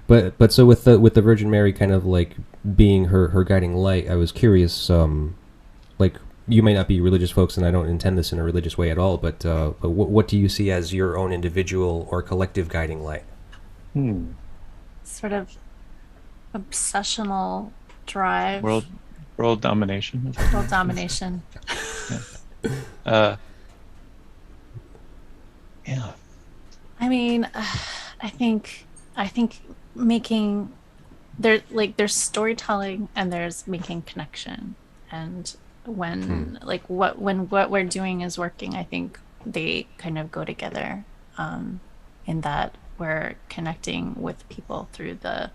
but so with the Virgin Mary kind of like being her guiding light, I was curious. Like, you may not be religious folks, and I don't intend this in a religious way at all. But what do you see as your own individual or collective guiding light? Sort of obsessional drive. World domination. World domination. Yeah. I mean, I think making there's storytelling, and there's making connection, and when what we're doing is working, I think they kind of go together, in that we're connecting with people through the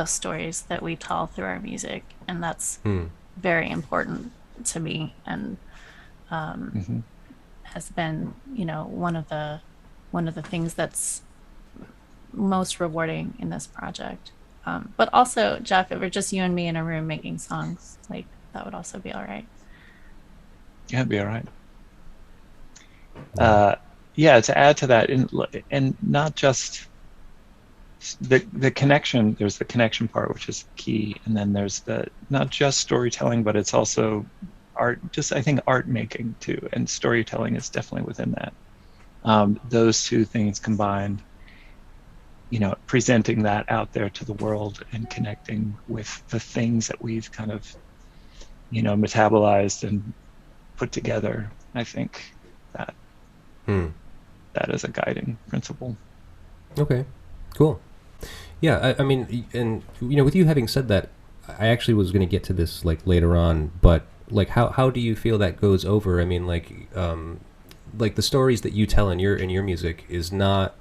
stories that we tell through our music, and that's very important to me, and has been, you know, one of the one of the things that's most rewarding in this project. But also, Jeff, if it were just you and me in a room making songs, like that would also be all right. Yeah, it'd be all right. Yeah, to add to that, and not just the connection. There's the connection part, which is key, and then there's the not just storytelling, but it's also art. Just I think art making too, and storytelling is definitely within that. Those two things combined, presenting that out there to the world and connecting with the things that we've kind of, metabolized and put together. I think that that is a guiding principle. Okay, cool. Yeah, I mean, and with you having said that, I actually was going to get to this like later on, but like how do you feel that goes over? I mean, like the stories that you tell in your music is not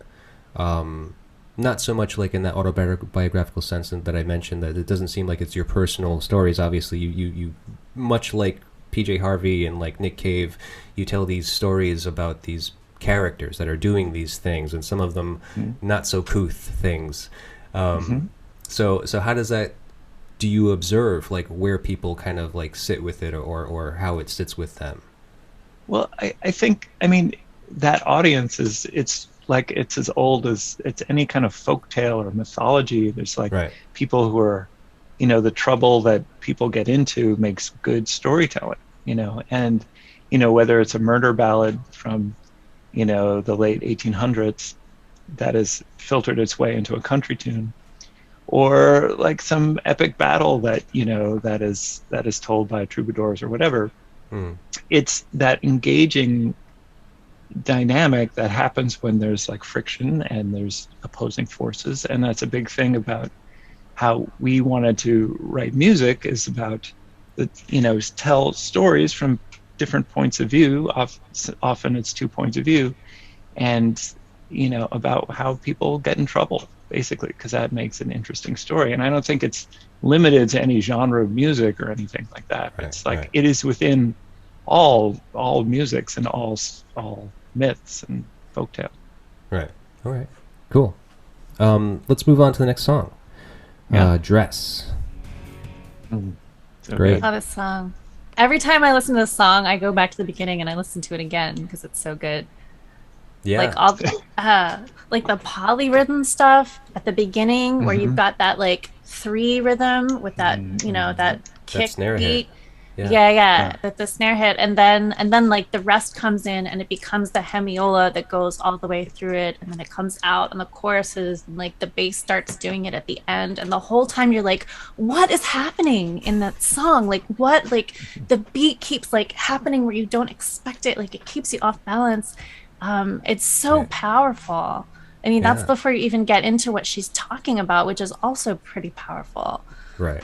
so much like in that autobiographical sense that I mentioned, that it doesn't seem like it's your personal stories. Obviously, you much like PJ Harvey and like Nick Cave, you tell these stories about these characters that are doing these things, and some of them not so couth things. So how does that? Do you observe like where people kind of like sit with it, or how it sits with them? Well, I think that audience it's as old as it's any kind of folk tale or mythology. There's like people who are, the trouble that people get into makes good storytelling, and whether it's a murder ballad from the late 1800s that has filtered its way into a country tune, or like some epic battle that that is told by troubadours or whatever. It's that engaging dynamic that happens when there's like friction and there's opposing forces, and that's a big thing about how we wanted to write music, is about tell stories from different points of view. Often it's 2 points of view, and about how people get in trouble, basically, because that makes an interesting story. And I don't think it's limited to any genre of music or anything like that. It's like it is within all musics and all myths and folktale. Right. All right. Cool. Let's move on to the next song. Dress. So great. good. I love this song. Every time I listen to this song, I go back to the beginning and I listen to it again because it's so good. Yeah. Like all like the polyrhythm stuff at the beginning, where you've got that like 3 rhythm with that that kick snare beat. hit. Yeah. That the snare hit, and then like the rest comes in and it becomes the hemiola that goes all the way through it, and then it comes out and the choruses, and like the bass starts doing it at the end, and the whole time you're like, what is happening in that song? Like what? Like the beat keeps like happening where you don't expect it. Like it keeps you off balance. It's so powerful. I mean, that's before you even get into what she's talking about, which is also pretty powerful. Right.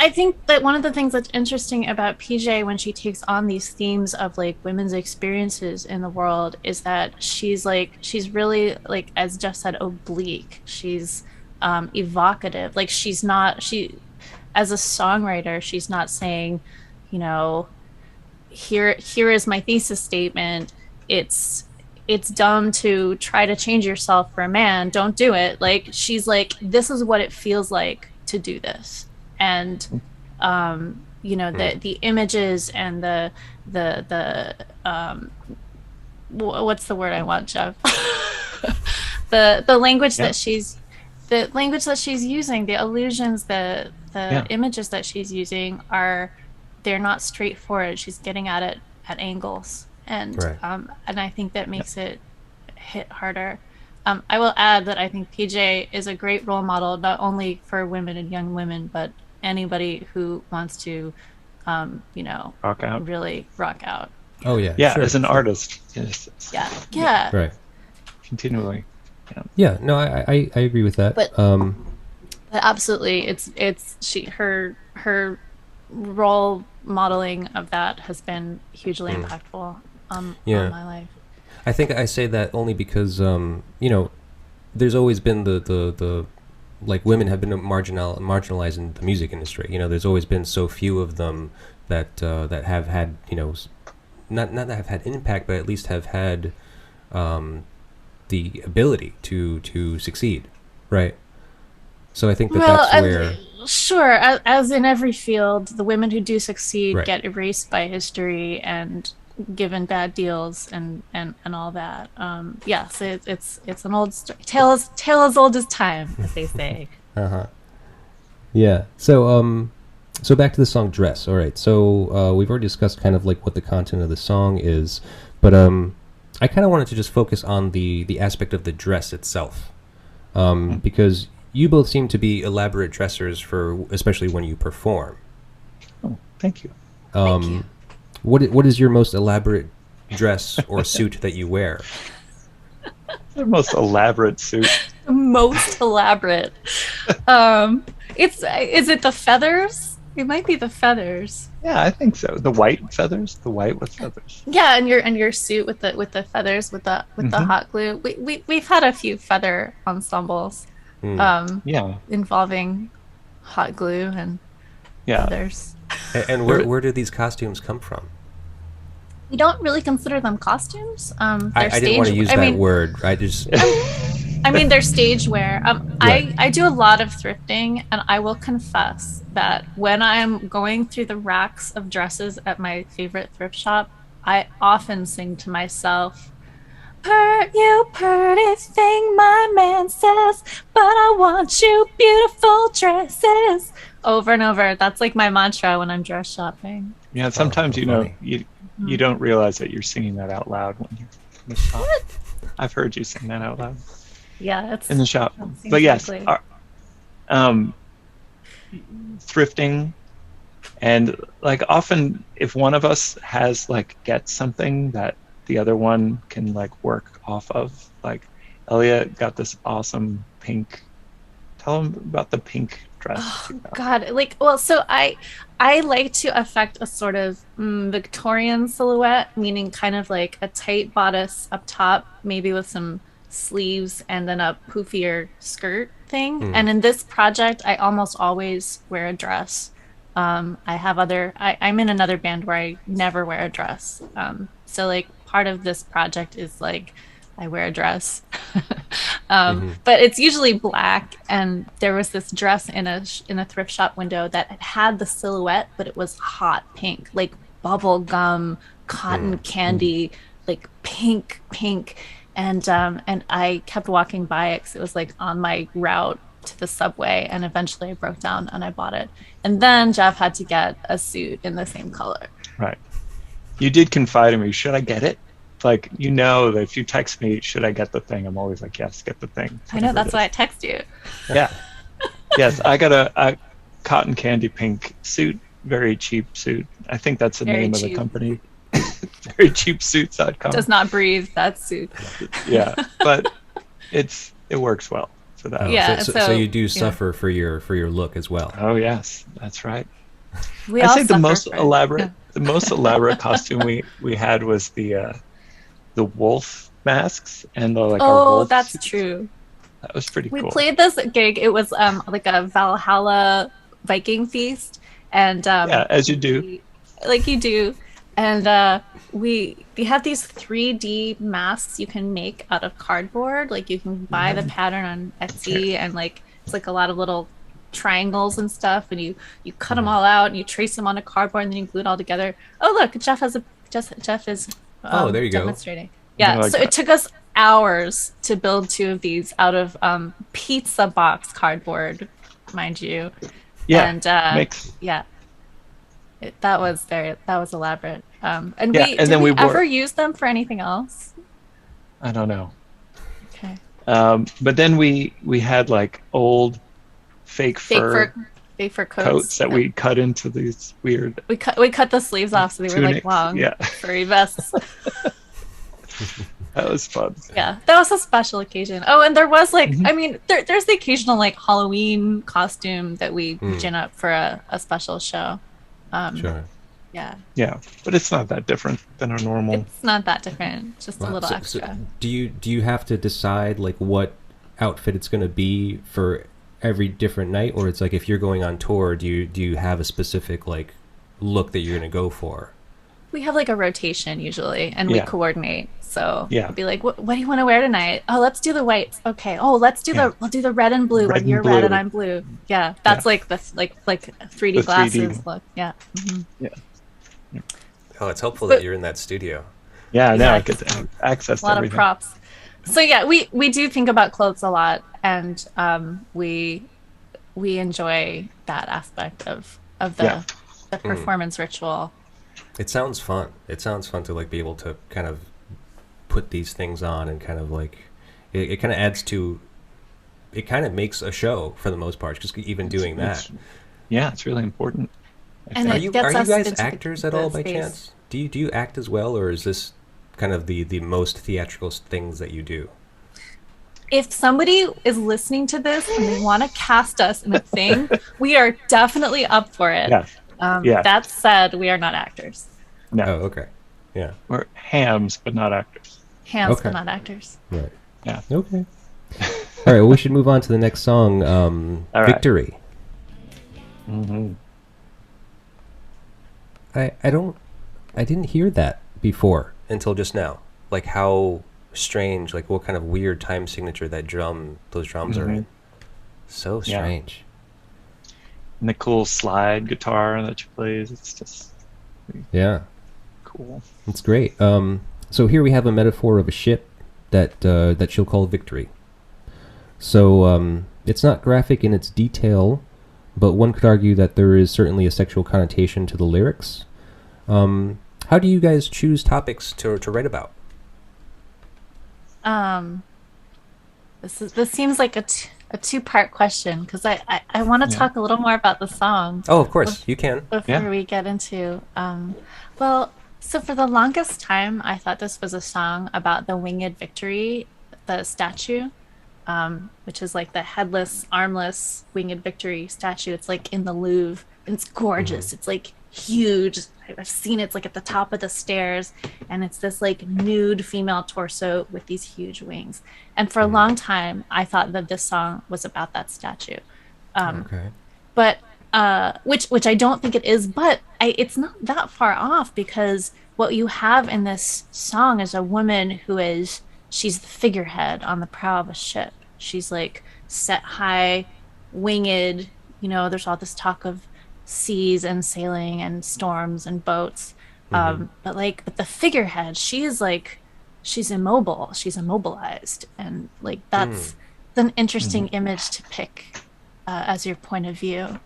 I think that one of the things that's interesting about PJ when she takes on these themes of like women's experiences in the world is that she's really like, as Jeff said, oblique. She's evocative. Like she as a songwriter, she's not saying, here is my thesis statement. It's dumb to try to change yourself for a man. Don't do it. Like she's like, this is what it feels like to do this. And the images and the what's the word I want, Jeff? the language that she's using, the allusions, the images that she's using they're not straightforward. She's getting at it at angles, and I think that makes it hit harder. I will add that I think PJ is a great role model, not only for women and young women, but anybody who wants to, rock out. Really rock out. Oh yeah. Yeah, sure, as an sure. artist. Yes. Yeah. Right. Continually. Yeah. No, I agree with that. But absolutely, it's her role modeling of that has been hugely impactful on my life. I think I say that only because there's always been the like women have been marginalized in the music industry. There's always been so few of them that have had not that have had impact, but at least have had the ability to succeed, right? So I think Well, that's where sure, as in every field, the women who do succeed Right. get erased by history and given bad deals and all that. Yes, it's an old story. Tale as old as time, as they say. yeah. So back to the song "Dress." All right. So we've already discussed kind of like what the content of the song is, but I kind of wanted to just focus on the aspect of the dress itself, because you both seem to be elaborate dressers for, especially when you perform. Oh, thank you. Thank you. What is your most elaborate dress or suit that you wear? The most elaborate suit. The most elaborate. Is it the feathers? It might be the feathers. Yeah, I think so. The white feathers, the white with feathers. Yeah, and your suit with the feathers with the hot glue. We've had a few feather ensembles. Yeah, Involving hot glue and yeah. feathers. And where do these costumes come from? We don't really consider them costumes. They're I didn't want to use that word. I just I mean, they're stage wear. Right. I do a lot of thrifting, and I will confess that when I'm going through the racks of dresses at my favorite thrift shop, I often sing to myself, you pretty thing, my man says, but I want you beautiful dresses. Over and over. That's like my mantra when I'm dress shopping. Yeah, sometimes funny. you don't realize that you're singing that out loud when you're in the shop. I've heard you sing that out loud Yeah, it's in the shop. that seems But yes, likely. thrifting, and like often if one of us has like get something that the other one can like work off of, like Ellia got this awesome pink. Tell them about the pink dress. that you got. God, like, well, so I like to affect a sort of Victorian silhouette, meaning kind of like a tight bodice up top, maybe with some sleeves and then a poofier skirt thing. And in this project, I almost always wear a dress. I'm in another band where I never wear a dress. So like part of this project is like I wear a dress. But it's usually black, and there was this dress in a thrift shop window that had the silhouette, but it was hot pink, like bubble gum, cotton candy, like pink. And I kept walking by it because it was like on my route to the subway, and eventually I broke down and I bought it. And then Jeff had to get a suit in the same color. Right. You did confide in me. Should I get it? Like, you know that if you text me, should I get the thing? I'm always like, yes, get the thing. I know, whatever that's it why I is. text you. Yeah. Yes, I got a cotton candy pink suit, very cheap suit. I think that's the Very name of cheap. the company. Verycheapsuits.com. Does not breathe, that suit. Yeah, but it works well for that. Yeah. So you do yeah. suffer for your look as well. Oh yes, that's right. We I all say the suffer most for it. elaborate, Yeah. the most elaborate costume we had was the wolf masks and the like. our Oh, wolf that's suits. true. That was pretty We cool. played this gig. It was like a Valhalla Viking feast, and Yeah, as you do. like you do, and we have these 3D masks you can make out of cardboard. Like you can buy the pattern on Etsy, and like it's like a lot of little triangles and stuff, and you cut them all out and you trace them on a cardboard, and then you glue it all together. Oh look, Jeff is There you go. demonstrating. Yeah, like so that. it took us hours to build 2 of these out of pizza box cardboard, mind you. Yeah, And makes yeah, that was elaborate. And Yeah, we and then we wore- ever use them for anything else? I don't know. Okay. But then we had like old fake fur Fake fur coats that we cut into these weird we cut the sleeves off so they were like tunics. long Yeah, furry vests. that was fun. Yeah, that was a special occasion. Oh, and there was like, Mm-hmm. I mean, there's the occasional like Halloween costume that we gin up for a special show. Sure. Yeah, Yeah, but it's not that different than a normal. it's not that different, just a Wow. little So extra. do you have to decide like what outfit it's going to be for every different night, or it's like if you're going on tour, do you have a specific like look that you're going to go for? We have like a rotation usually, and we Yeah. coordinate. So Yeah. it'd be like, what do you want to wear tonight? Oh, let's do the whites. Okay. Oh, we'll do the red and blue Red when and you're red and blue. I'm blue. Yeah, that's Yeah. like the like 3D The 3D. glasses look. Yeah. Oh, it's helpful But- that you're in that studio. Yeah, now Yeah, I get to access A lot everything. of props. So yeah, we do think about clothes a lot, and we enjoy that aspect of the Yeah. the performance ritual. It sounds fun. It sounds fun to like be able to kind of put these things on and kind of like it kind of adds to it kind of makes a show for the most part, just even doing that. It's really important. I And think. Are it you gets us guys into the- actors at the all by space. chance? Do you act as well, or is this kind of the most theatrical things that you do? If somebody is listening to this and they want to cast us in a thing, we are definitely up for it. Yeah. Yeah. That said, we are not actors. No, Oh, okay. Yeah. we're hams, but not actors. Hands, Okay. but not actors. Right. Yeah. Okay. All right. Well, we should move on to the next song, All right. "Victory." Mm-hmm. I didn't hear that before until just now. Like how strange, like what kind of weird time signature those drums are in. So Yeah. strange. And the cool slide guitar that she plays, it's just Yeah. cool. It's great. So here we have a metaphor of a ship that she'll call Victory. So it's not graphic in its detail, but one could argue that there is certainly a sexual connotation to the lyrics. How do you guys choose topics to write about? This seems like a two-part question, because I want to Yeah. talk a little more about the song Oh, of course, you can. before Yeah. we get into well, so for the longest time I thought this was a song about the winged Victory, the statue, which is like the headless, armless winged Victory statue. It's like in the Louvre. It's gorgeous. It's like huge. I've seen it. It's like at the top of the stairs, and it's this like nude female torso with these huge wings. And for a long time, I thought that this song was about that statue. Okay. But which I don't think it is, but it's not that far off, because what you have in this song is a woman she's the figurehead on the prow of a ship. She's like set high, winged, there's all this talk of seas and sailing and storms and boats. But the figurehead, she's immobile, she's immobilized, and like that's an interesting image to pick as your point of view.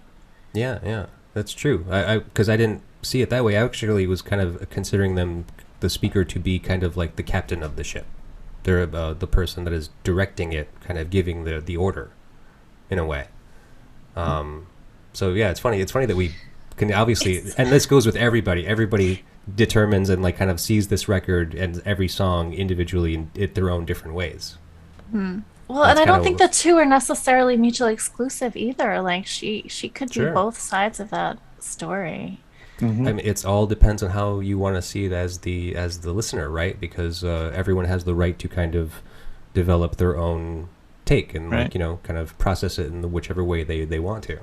Yeah, that's true. Because I didn't see it that way. I actually was kind of considering the speaker, to be kind of like the captain of the ship. They're the person that is directing it, kind of giving the order, in a way. So yeah, it's funny. It's funny that we can obviously, and this goes with everybody. Everybody determines and like kind of sees this record and every song individually in their own different ways. Well, That's and I don't kinda think the two are necessarily mutually exclusive either. Like she could Sure. be both sides of that story. I mean, it's all depends on how you want to see it as the listener, right? Because everyone has the right to kind of develop their own take and Right. like kind of process it in whichever way they want to.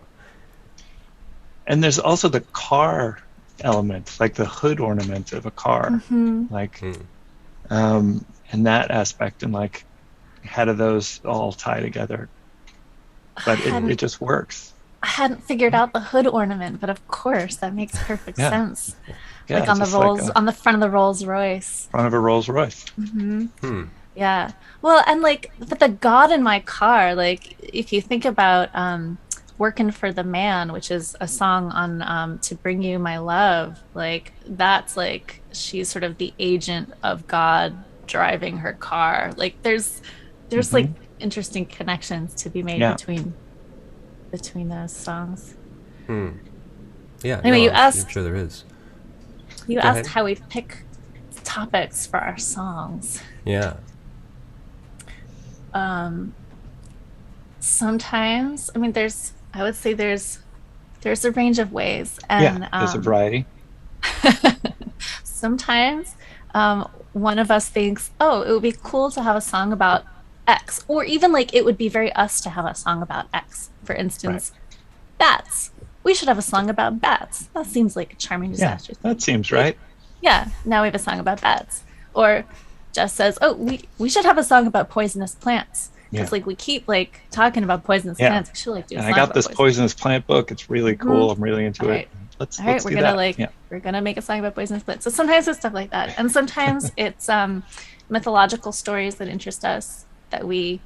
And there's also the car element, like the hood ornament of a car, like, and that aspect, and like, how do those all tie together? But it just works. I hadn't figured out the hood ornament, but of course that makes perfect Yeah. sense. Yeah, Like on the just like rolls, a- on the front of the Rolls Royce. front of a Rolls Royce. Yeah. Well, and like, but the God in my car, like, if you think about Working for the Man, which is a song on To Bring You My Love, like, that's like, she's sort of the agent of God driving her car. Like, there's like interesting connections to be made Yeah. between those songs. Yeah. Anyway, you I'm asked- sure there is. You Go asked ahead. how we pick topics for our songs. Yeah. Sometimes, I mean, I would say there's a range of ways, and Yeah, there's a variety. sometimes one of us thinks, oh, it would be cool to have a song about X, or even like it would be very us to have a song about X. For instance, bats. We should have a song about bats. That seems like a charming Yeah, disaster. that seems right. yeah, now we have a song about bats. Or Jess says, oh, we should have a song about poisonous plants. Because Yeah. like we keep like talking about poisonous Yeah. plants. We should like do a And song I got about this poisonous plant book. It's really cool. I'm really into All it. right. Let's All right, let's we're do gonna that. like Yeah. we're gonna make a song about poisonous plants. So sometimes it's stuff like that, and sometimes it's mythological stories that interest us that we,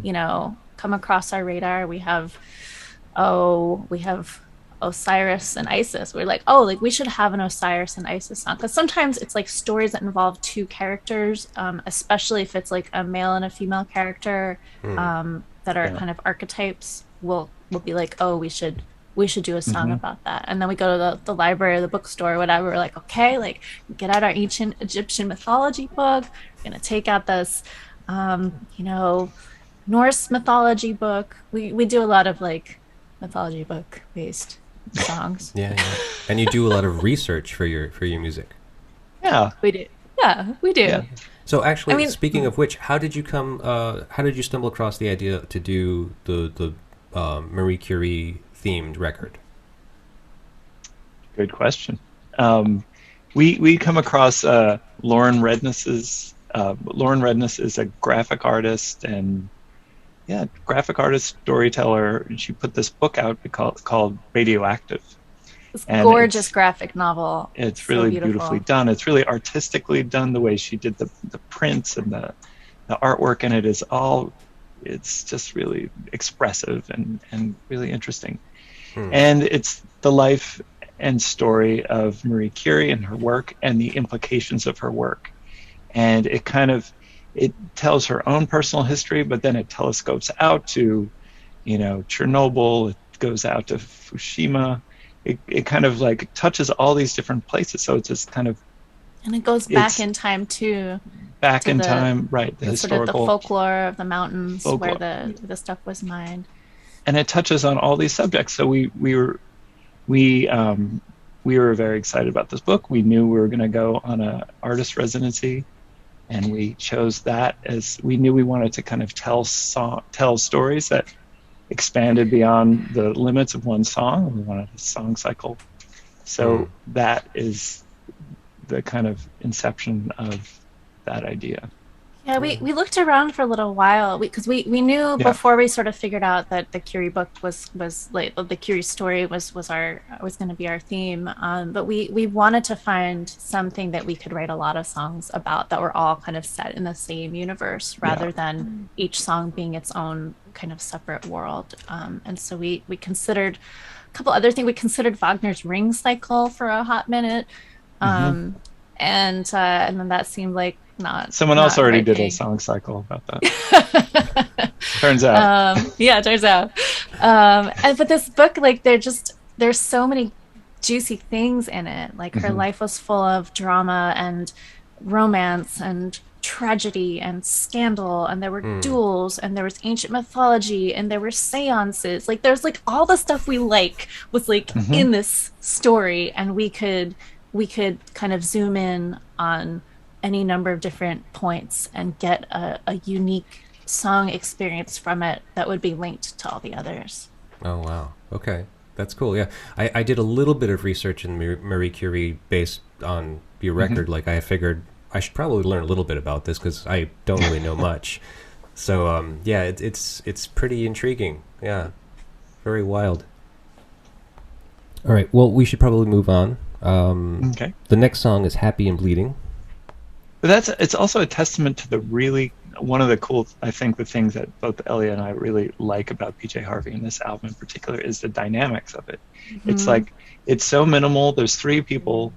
you know, come across our radar. We have Osiris and Isis. We're like, oh, like we should have an Osiris and Isis song, because sometimes it's like stories that involve two characters, especially if it's like a male and a female character that are kind of archetypes. We'll be like, oh, we should do a song about that. And then we go to the library or the bookstore or whatever. We're like, okay, like get out our ancient Egyptian mythology book. We're going to take out this, you know, Norse mythology book. We do a lot of like mythology book based songs. Yeah, yeah. And you do a lot of research for your music. Yeah. We do. Yeah, we do. Yeah. So actually, I mean- speaking of which, how did you stumble across the idea to do the Marie Curie themed record? Good question. We come across Lauren Redness's. Lauren Redness is a graphic artist and graphic artist, storyteller. She put this book out called Radioactive. This And gorgeous it's- graphic novel. It's So really beautiful. beautifully done. It's really artistically done. The way she did the prints and the artwork in it is all. It's just really expressive and really interesting. And it's the life and story of Marie Curie and her work and the implications of her work. And it tells her own personal history, but then it telescopes out to, you know, Chernobyl. It goes out to Fukushima. It kind of like touches all these different places. So it's just kind of And it goes back It's- in time too. back To in the- time, right? The Sort of the historical, folklore of the mountains where Folklore. the stuff was mined. and it touches on all these subjects. So we were very excited about this book. We knew we were going to go on a artist residency, and we chose that as we knew we wanted to kind of tell stories that expanded beyond the limits of one song. We wanted a song cycle. So that is the kind of inception of that idea. Yeah, we looked around for a little while because we knew before we sort of figured out that the Curie book was like the Curie story was going to be our theme. But we wanted to find something that we could write a lot of songs about that were all kind of set in the same universe rather than each song being its own kind of separate world. And so we considered a couple other things. We considered Wagner's Ring Cycle for a hot minute, and then that seemed like not. Someone not else already right did thing. a song cycle about that. Turns out. Yeah, it turns out. But this book, like, there's so many juicy things in it. Like her life was full of drama and romance and tragedy and scandal, and there were duels, and there was ancient mythology, and there were seances. Like there's like all the stuff we like was like in this story, and we could kind of zoom in on any number of different points and get a unique song experience from it that would be linked to all the others. Oh, wow. Okay. That's cool. Yeah. I did a little bit of research in Marie Curie based on your record. Like I figured I should probably learn a little bit about this because I don't really know much. So, yeah, it's pretty intriguing. Yeah. Very wild. All right. Well, we should probably move on. Okay. The next song is Happy and Bleeding. But it's also a testament to one of the cool, I think the things that both Ellia and I really like about PJ Harvey and this album in particular is the dynamics of it. It's like, it's so minimal. There's three people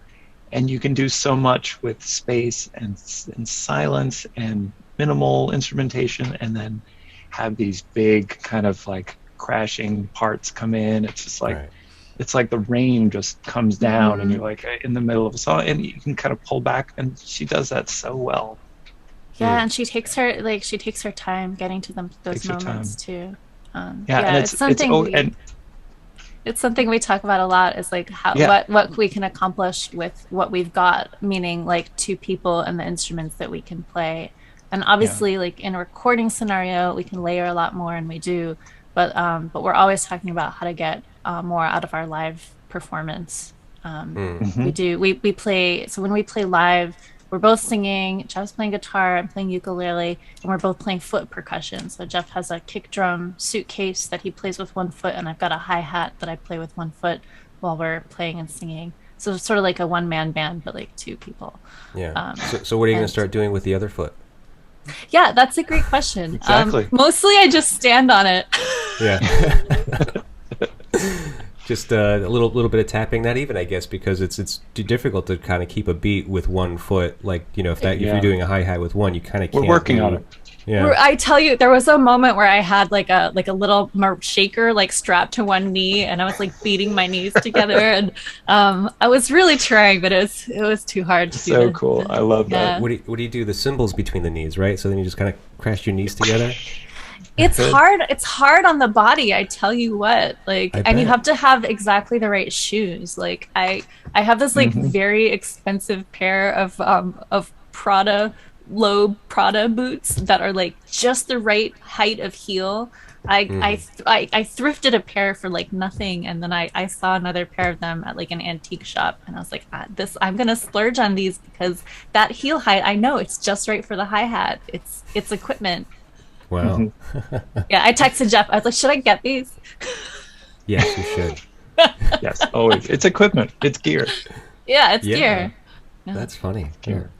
and you can do so much with space and silence and minimal instrumentation, and then have these big kind of like crashing parts come in. It's just like, it's like the rain just comes down and you're like in the middle of a song and you can kind of pull back, and she does that so well. Yeah, and she takes her time getting to those moments too. And it's something it's something we talk about a lot, is like how what we can accomplish with what we've got, meaning like two people and the instruments that we can play. And obviously like in a recording scenario we can layer a lot more, and we do, but we're always talking about how to get more out of our live performance. We play, so when we play live, we're both singing. Jeff's playing guitar, I'm playing ukulele, and we're both playing foot percussion. So Jeff has a kick drum suitcase that he plays with one foot, and I've got a hi-hat that I play with one foot while we're playing and singing. So it's sort of like a one-man band, but like two people. Yeah. So what are you going to start doing with the other foot? Yeah, that's a great question. Exactly. Mostly I just stand on it. Yeah. Just a little bit of tapping, not even, I guess, because it's too difficult to kind of keep a beat with one foot. Like, if you're doing a hi-hat with one, you kind of can't. We're working on it. Yeah. I tell you, there was a moment where I had like a little shaker like strapped to one knee, and I was like beating my knees together, and I was really trying, but it was too hard to do. So cool. I love that. What do you do? The cymbals between the knees, right? So then you just kind of crash your knees together. It's hard. It's hard on the body. I tell you what. Like, and you have to have exactly the right shoes. Like, I have this like very expensive pair of low Prada boots that are like just the right height of heel. I thrifted a pair for like nothing, and then I saw another pair of them at like an antique shop, and I was like, I'm gonna splurge on these because that heel height, I know it's just right for the hi-hat. It's equipment. Wow. Yeah, I texted Jeff. I was like, should I get these? Yes, you should. Yes, always. It's equipment. It's gear. Yeah, it's gear. Yeah. That's funny. Gear.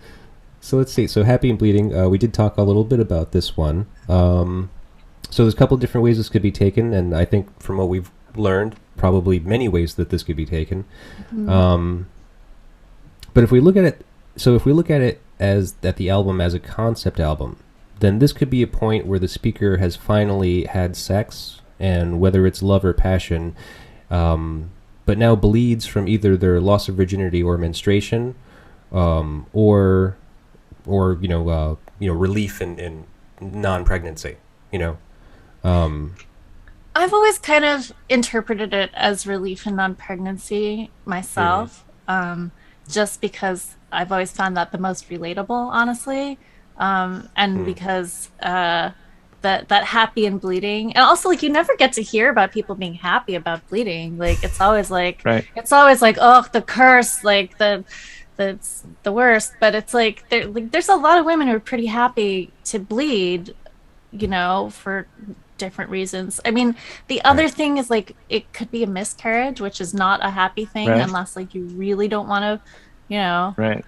So let's see. So Happy and Bleeding, we did talk a little bit about this one. So there's a couple of different ways this could be taken, and I think from what we've learned, probably many ways that this could be taken. But if we look at it as that the album as a concept album, then this could be a point where the speaker has finally had sex, and whether it's love or passion, but now bleeds from either their loss of virginity or menstruation, or relief in non-pregnancy. I've always kind of interpreted it as relief in non-pregnancy myself, just because I've always found that the most relatable, honestly. And because that happy and bleeding, and also like you never get to hear about people being happy about bleeding. Like it's always like oh, the curse, like that's the worst. But it's like there's a lot of women who are pretty happy to bleed, for different reasons. I mean, the other thing is like it could be a miscarriage, which is not a happy thing unless like you really don't want to. But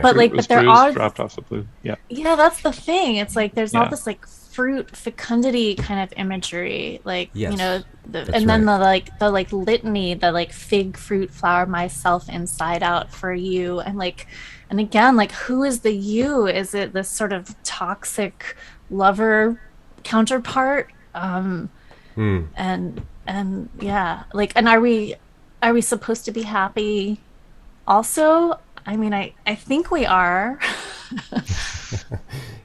but there are dropped off the blue. Yeah, that's the thing. It's like there's all this like fruit fecundity kind of imagery, like then the litany, the like fig, fruit, flower, myself, inside out for you, and again, like who is the you? Is it this sort of toxic lover counterpart? And yeah, like, and are we supposed to be happy? Also, I mean, I think we are.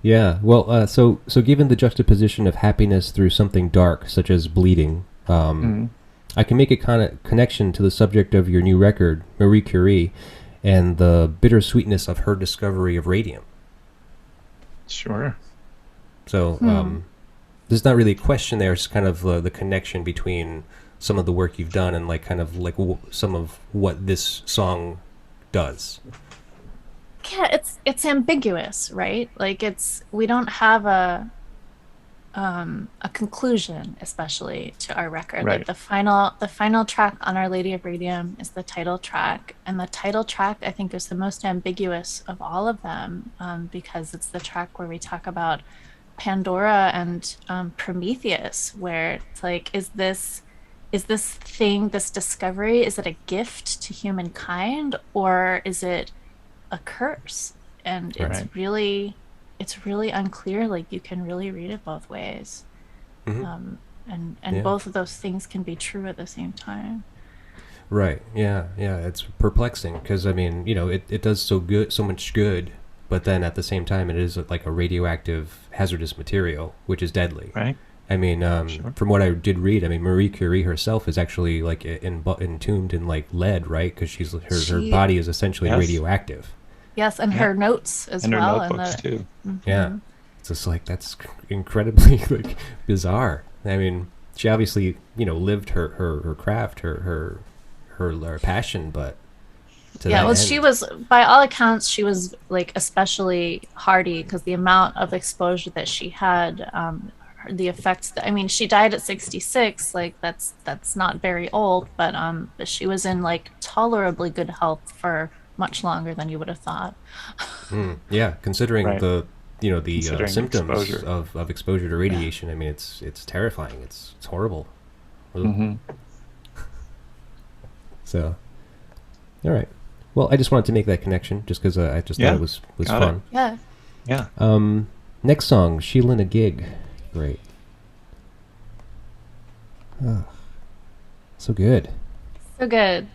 Yeah. Well, so given the juxtaposition of happiness through something dark, such as bleeding, I can make a kind of connection to the subject of your new record, Marie Curie, and the bittersweetness of her discovery of radium. Sure. So there's not really a question there. It's kind of the connection between some of the work you've done and like kind of like some of what this song does. Yeah, it's ambiguous, right? Like we don't have a conclusion, especially to our record. Right. Like the final track on our Lady of Radium is the title track, and the title track I think is the most ambiguous of all of them, because it's the track where we talk about Pandora and Prometheus, where it's like, is this thing, this discovery, is it a gift to humankind, or is it a curse? And it's really unclear. Like you can really read it both ways. And both of those things can be true at the same time. Right. Yeah. It's perplexing because I mean, it does so much good, but then at the same time it is like a radioactive hazardous material which is deadly. Right. I mean, from what I did read, I mean, Marie Curie herself is actually like entombed in like lead, right? Because her body is essentially radioactive. Yes, and her notes as well, and her notebooks too. Yeah, it's just like that's incredibly like bizarre. I mean, she obviously lived her craft, her passion, but to Yeah, that well, end. she was, by all accounts, she was like especially hardy because the amount of exposure that she had, the effects that, I mean, she died at 66, like that's not very old, but she was in like tolerably good health for much longer than you would have thought. Yeah, considering Right. the Considering symptoms exposure. of exposure to radiation, I mean, it's terrifying. It's horrible. Ugh. So, all right. Well, I just wanted to make that connection, just because I just thought it was Got it. fun. Yeah. Yeah. Next song, Sheila in a Gig. Great. So good. So good.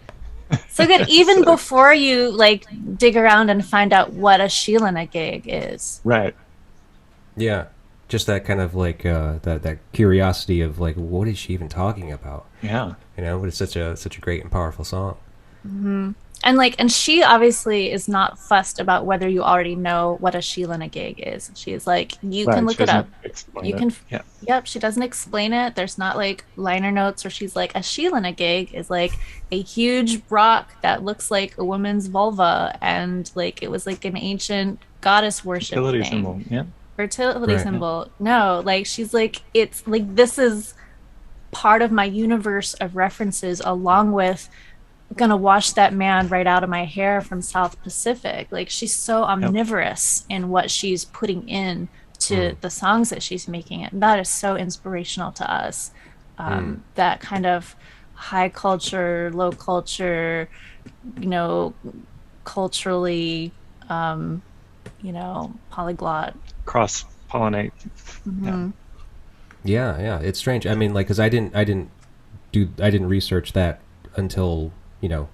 So good. Even before you like dig around and find out what a Sheila gig is. Right. Yeah, just that kind of like that curiosity of like, what is she even talking about? Yeah. You know, but it's such a great and powerful song. And she obviously is not fussed about whether you already know what a Sheila gig is. She's like, you Right, can she look it doesn't up. explain You it. can. Yeah. Yep. She doesn't explain it. There's not like liner notes where she's like, a Sheila gig is like a huge rock that looks like a woman's vulva, and like it was like an ancient goddess worship Fertility thing. symbol. Yeah. Fertility Right. symbol. No, like she's like, it's like this is part of my universe of references, along with gonna wash that man right out of my hair from South Pacific. Like she's so omnivorous in what she's putting in to the songs that she's making, and that is so inspirational to us. That kind of high culture, low culture, you know, culturally, you know, polyglot. Cross pollinate. Yeah, it's strange. I mean, like, because I didn't research that until, you know,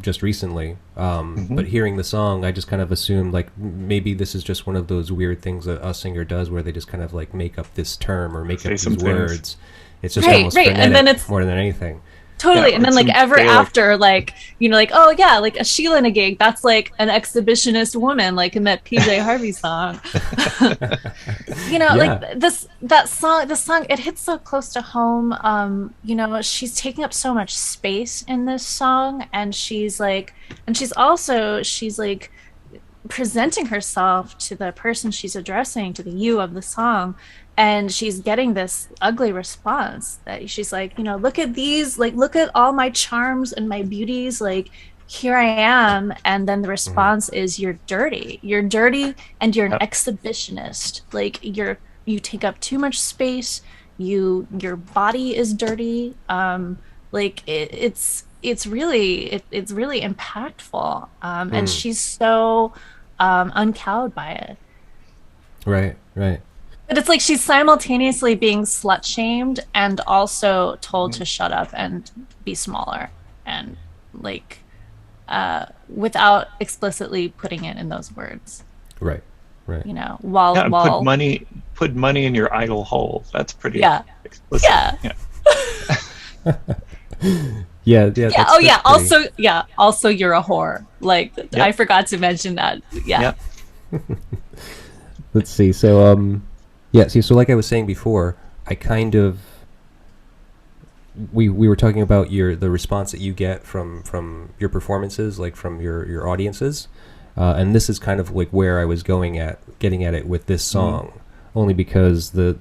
just recently. But hearing the song, I just kind of assumed like maybe this is just one of those weird things that a singer does, where they just kind of like make up this term or make Say up some these things. words. It's just Right, almost right, and frenetic then it's- more than anything. Totally. Yeah, And then or like some ever Gaelic- after, like, you know, like, oh yeah, like a Sheila gig, that's like an exhibitionist woman, like in that PJ Harvey song. You know, Yeah. like this song, it hits so close to home. You know, she's taking up so much space in this song, and she's like presenting herself to the person she's addressing, to the you of the song, and she's getting this ugly response that she's like, you know, look at these, like, look at all my charms and my beauties, like, here I am. And then the response is, you're dirty, and you're an exhibitionist, like you take up too much space, your body is dirty. Like it's really impactful, and she's so uncowed by it. Right. But it's like she's simultaneously being slut shamed and also told to shut up and be smaller, and like without explicitly putting it in those words. Right. You know, while put money in your idle hole. That's pretty explicit. Yeah. Yeah. That's Also, you're a whore. Like, I forgot to mention that. Yeah. Let's see. So, so like I was saying before, I kind of we were talking about the response that you get from your performances, like from your audiences, and this is kind of like where I was getting at it with this song, only because the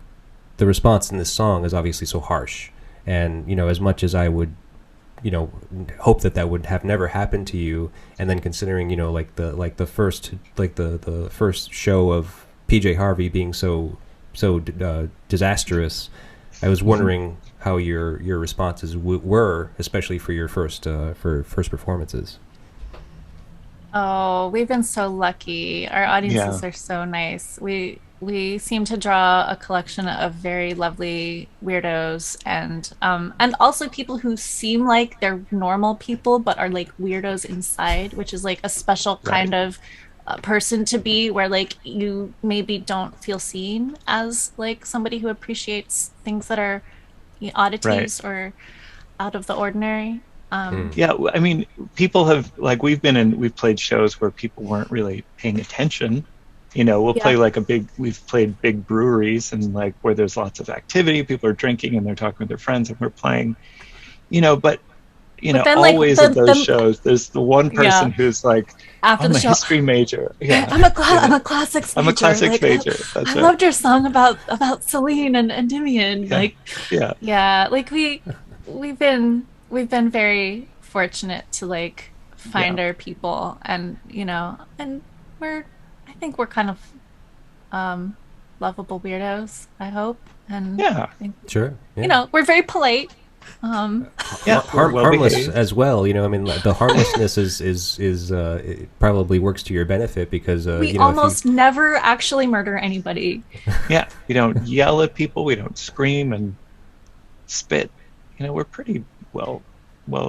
response in this song is obviously so harsh, and you know, as much as I would, you know, hope that would have never happened to you, and then considering, you know, the first show of PJ Harvey being so disastrous, I was wondering how your responses were, especially for your first performances. Oh, we've been so lucky. Our audiences are so nice. We seem to draw a collection of very lovely weirdos, and also people who seem like they're normal people but are like weirdos inside, which is like a special kind of person to be, where like you maybe don't feel seen as like somebody who appreciates things that are oddities or out of the ordinary. Yeah, I mean, people have, like, we've played shows where people weren't really paying attention. You know, we'll play like we've played big breweries, and like where there's lots of activity, people are drinking and they're talking with their friends, and we're playing, you know, but you But know, then, like, always at those shows, there's the one person who's like, after I'm the a show, history major. Yeah, I'm a classics major. I'm a classics like, major. That's I right. loved your song about Celine and Endymion. Yeah. Like, Yeah. yeah, like we've been very fortunate to like find our people, and you know, and I think we're kind of lovable weirdos, I hope. And Yeah. I think, Sure. Yeah. you know, we're very polite. Yeah, we're well harmless behaved. as well. You know, I mean, the harmlessness is it probably works to your benefit because We you know, almost never actually murder anybody. Yeah, we don't yell at people. We don't scream and spit. You know, we're pretty well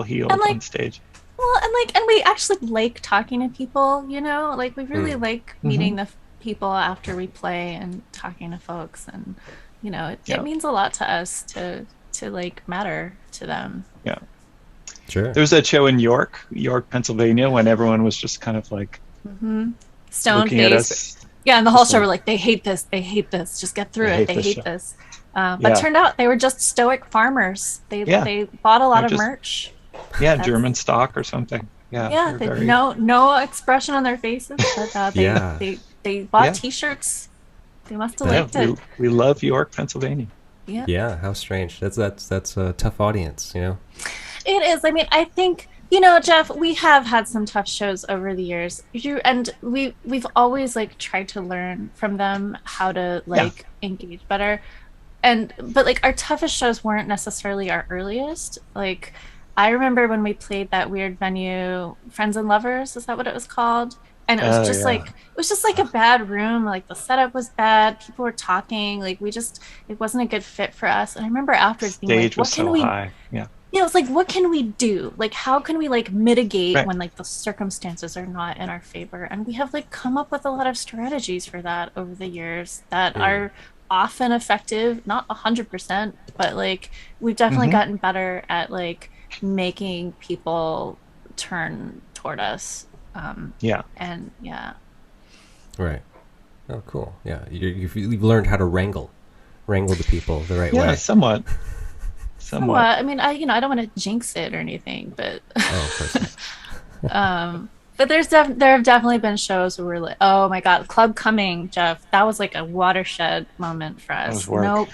heeled And, like, on stage. Well, and we actually like talking to people, you know, like we really like meeting the people after we play and talking to folks, and you know, it means a lot to us to like matter to them. Yeah. Sure. There was that show in York, Pennsylvania, when everyone was just kind of like Stone looking at faced. us. Yeah, and the whole Just show like- were like, they hate this, just get through They it, hate they this hate show. this. But Yeah. turned out they were just stoic farmers. They bought a lot They're of just- merch. Yeah, German stock or something. Yeah. Yeah, they're they, very- no expression on their faces, but they Yeah. they bought Yeah. T-shirts. They must have Yeah, liked it. we love York, Pennsylvania. Yeah. Yeah. How strange. That's a tough audience. You know. It is. I mean, I think, you know, Jeff, we have had some tough shows over the years. And we've always like tried to learn from them how to like engage better. But like our toughest shows weren't necessarily our earliest. Like I remember when we played that weird venue, Friends and Lovers, is that what it was called? And it was just like a bad room. Like the setup was bad. People were talking. Like it wasn't a good fit for us. And I remember afterwards being Stage like, was what can so we high. Yeah. it was like, what can we do? Like, how can we like mitigate Right. when like the circumstances are not in our favor? And we have like come up with a lot of strategies for that over the years that are often effective, not 100%, but like we've definitely gotten better at like making people turn toward us. Yeah. And yeah. Right. Oh, cool. Yeah. You've learned how to wrangle the people the right Yeah, way. somewhat. Well, I mean, I don't want to jinx it or anything, but Oh, of course not. but there have definitely been shows where we're like, oh my God, Club Coming, Jeff, that was like a watershed moment for us. was work. Nope,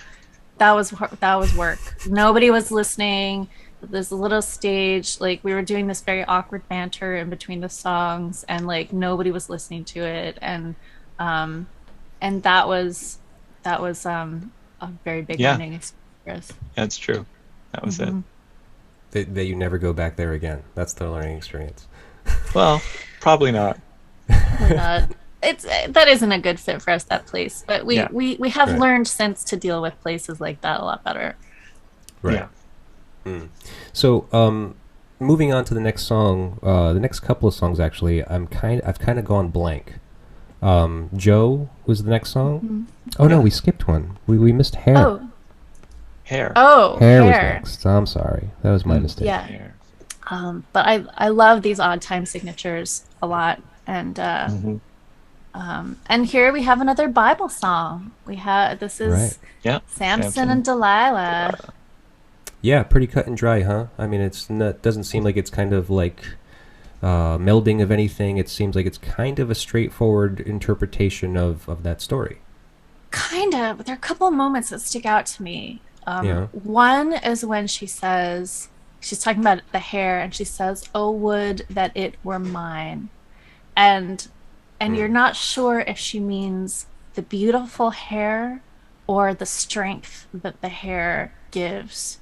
that was work. Nobody was listening. This little stage, like we were doing this very awkward banter in between the songs, and like nobody was listening to it, and that was a very big learning experience for us. That's true. That was it. That you never go back there again. That's the learning experience. Well, probably not. We're not. That isn't a good fit for us, that place. But we have Right. learned since to deal with places like that a lot better. Right. Yeah. So, moving on to the next song, the next couple of songs actually, I've kind of gone blank. Joe was the next song. Oh no, we skipped one. We missed Hair. Hair. Hair was next. I'm sorry, that was my mistake. Yeah. Hair. But I love these odd time signatures a lot, and and here we have another Bible song. This is Right. Yeah. Samson and Delilah. Yeah, pretty cut and dry, huh? I mean, doesn't seem like it's kind of like melding of anything. It seems like it's kind of a straightforward interpretation of that story. Kind of, but there are a couple of moments that stick out to me. Yeah. One is when she says, she's talking about the hair, and she says, "Oh, would that it were mine," and you're not sure if she means the beautiful hair or the strength that the hair gives.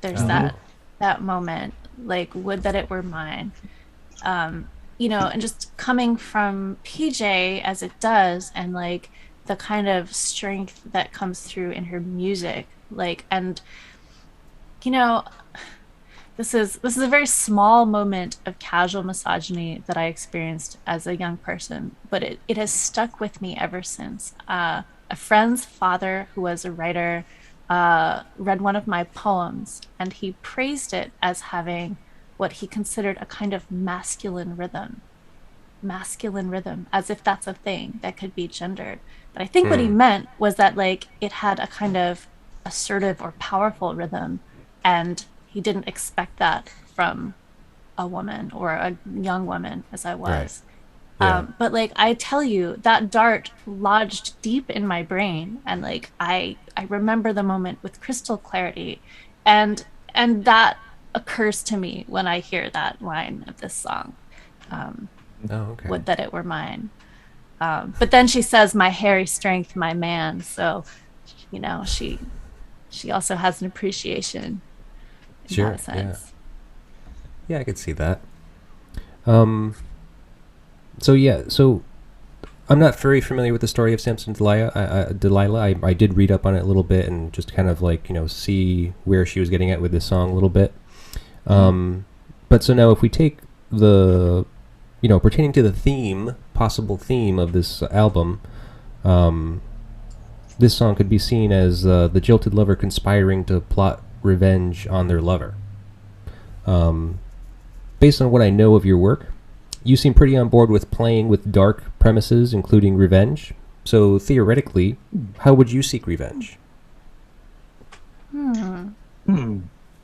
There's that moment, like, would that it were mine. You know, and just coming from PJ as it does, and like the kind of strength that comes through in her music, like, and you know, this is a very small moment of casual misogyny that I experienced as a young person, but it has stuck with me ever since. A friend's father, who was a writer, read one of my poems, and he praised it as having what he considered a kind of masculine rhythm, as if that's a thing that could be gendered. But I think what he meant was that like it had a kind of assertive or powerful rhythm, and he didn't expect that from a woman or a young woman as I was. Yeah. But like I tell you, that dart lodged deep in my brain, and like I remember the moment with crystal clarity, and that occurs to me when I hear that line of this song. Okay. Would that it were mine. But then she says, "My hairy strength, my man." So, you know, she also has an appreciation in Sure. that sense. Yeah, I could see that. So I'm not very familiar with the story of Samson and Delilah. I did read up on it a little bit and just kind of like, see where she was getting at with this song a little bit. But so now if we take the, pertaining to the possible theme of this album, this song could be seen as the jilted lover conspiring to plot revenge on their lover. Based on what I know of your work, you seem pretty on board with playing with dark premises, including revenge. So theoretically, how would you seek revenge?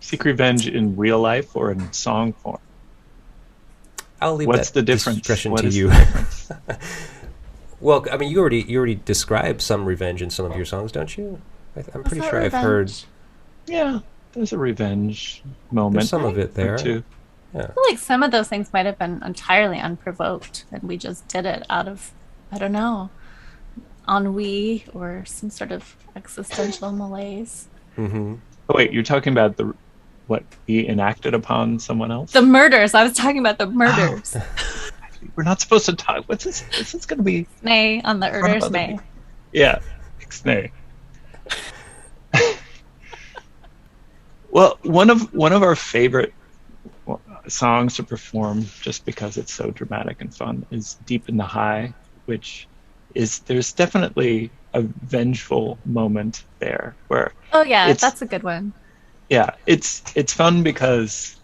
Seek revenge in real life or in song form? I'll leave What's that the difference? discretion What to is you. the difference? Well, I mean, you already described some revenge in some of your songs, don't you? I'm pretty sure I've heard. Yeah, there's a revenge moment. There's some of it there. Or two. Yeah. I feel like some of those things might have been entirely unprovoked, and we just did it out of, I don't know, ennui or some sort of existential malaise. Mm-hmm. Oh wait, you're talking about what we enacted upon someone else? The murders. I was talking about the murders. We're not supposed to talk. What's this? This is going to be Nay on the Erders May. Yeah, Ixnay. Well, one of our favorite songs to perform, just because it's so dramatic and fun, is "Deep in the High," which is there's definitely a vengeful moment there where. Oh yeah, that's a good one. Yeah, it's fun because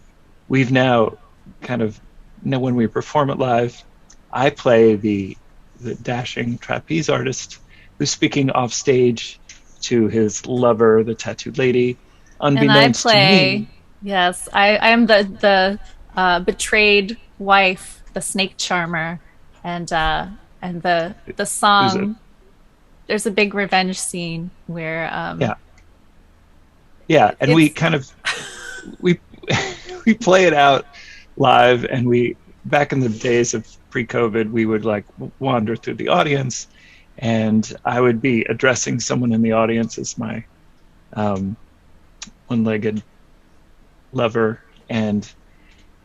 we've now kind of when we perform it live, I play the dashing trapeze artist who's speaking off stage to his lover, the tattooed lady, unbeknownst and I play, to me. Yes, I am the betrayed wife, the snake charmer, and the song. There's a big revenge scene where and we kind of we play it out live, and we back in the days of pre-COVID, we would like wander through the audience, and I would be addressing someone in the audience as my one-legged lover, and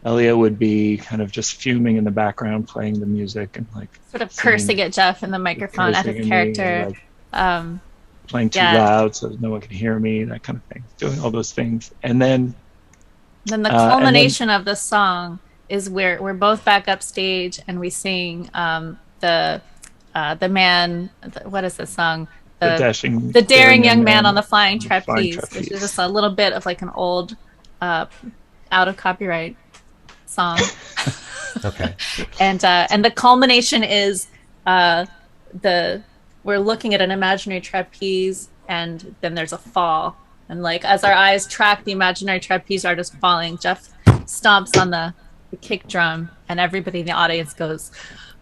Ellia would be kind of just fuming in the background, playing the music and like sort of singing, cursing at Jeff in the microphone at his character. Playing too loud so no one can hear me, that kind of thing. Doing all those things. And then the culmination of the song is where we're both back upstage and we sing the man, what is the song? The daring young man on the flying trapeze, which is just a little bit of like an old out of copyright song. Okay. And the culmination is we're looking at an imaginary trapeze, and then there's a fall, and like as our eyes track the imaginary trapeze artist falling, Jeff stomps on the kick drum, and everybody in the audience goes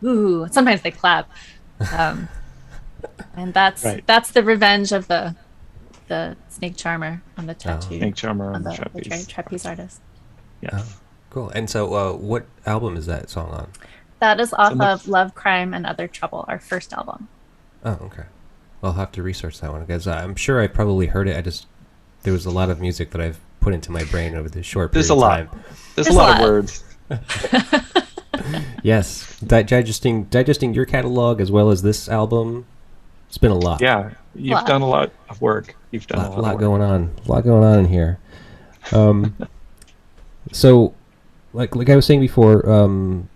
ooh. Sometimes they clap, and that's the revenge of the snake charmer on the tattoo. Snake charmer on the trapeze. Trapeze artist. Yeah. Cool. And so what album is that song on? That is off of Love, Crime, and Other Trouble, our first album. Oh, okay. I'll have to research that one because I'm sure I probably heard it. There was a lot of music that I've put into my brain over this short period of time. There's a lot of words. Yes. Digesting your catalog as well as this album. It's been a lot. Yeah. You've done a lot of work. You've done a lot going on. A lot going on in here. So, like I was saying before,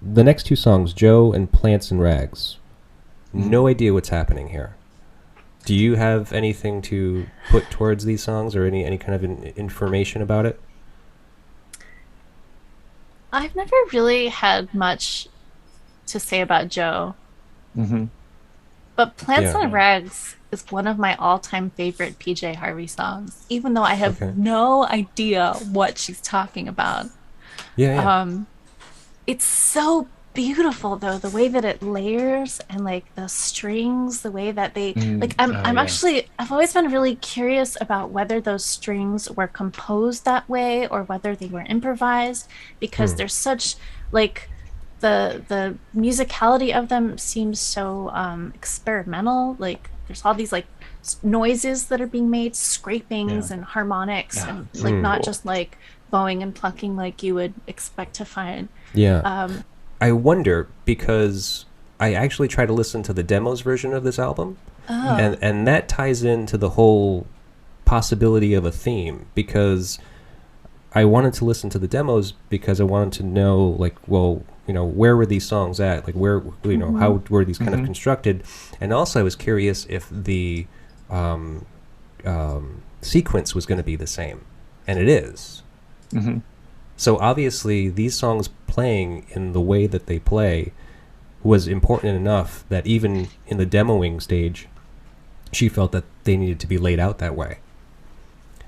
the next two songs, Joe and Plants and Rags. No idea what's happening here. Do you have anything to put towards these songs or any kind of information about it? I've never really had much to say about Joe. Mm-hmm. But Plants and Rags is one of my all-time favorite PJ Harvey songs, even though I have no idea what she's talking about. Yeah. It's so beautiful though, the way that it layers and like the strings, the way that they like I'm yeah. actually I've always been really curious about whether those strings were composed that way or whether they were improvised, because there's such like the musicality of them seems so experimental. Like there's all these like noises that are being made, Yeah. scrapings and harmonics, Yeah. and It's like really not cool. just like bowing and plucking like you would expect to find. Yeah. Um, I wonder because I actually try to listen to the demos version of this album, oh, and that ties into the whole possibility of a theme, because I wanted to listen to the demos because I wanted to know, like, well, where were these songs at? Like, where, how were these kind of constructed? And also, I was curious if the sequence was going to be the same, and it is. Hmm. So obviously, these songs playing in the way that they play was important enough that even in the demoing stage, she felt that they needed to be laid out that way.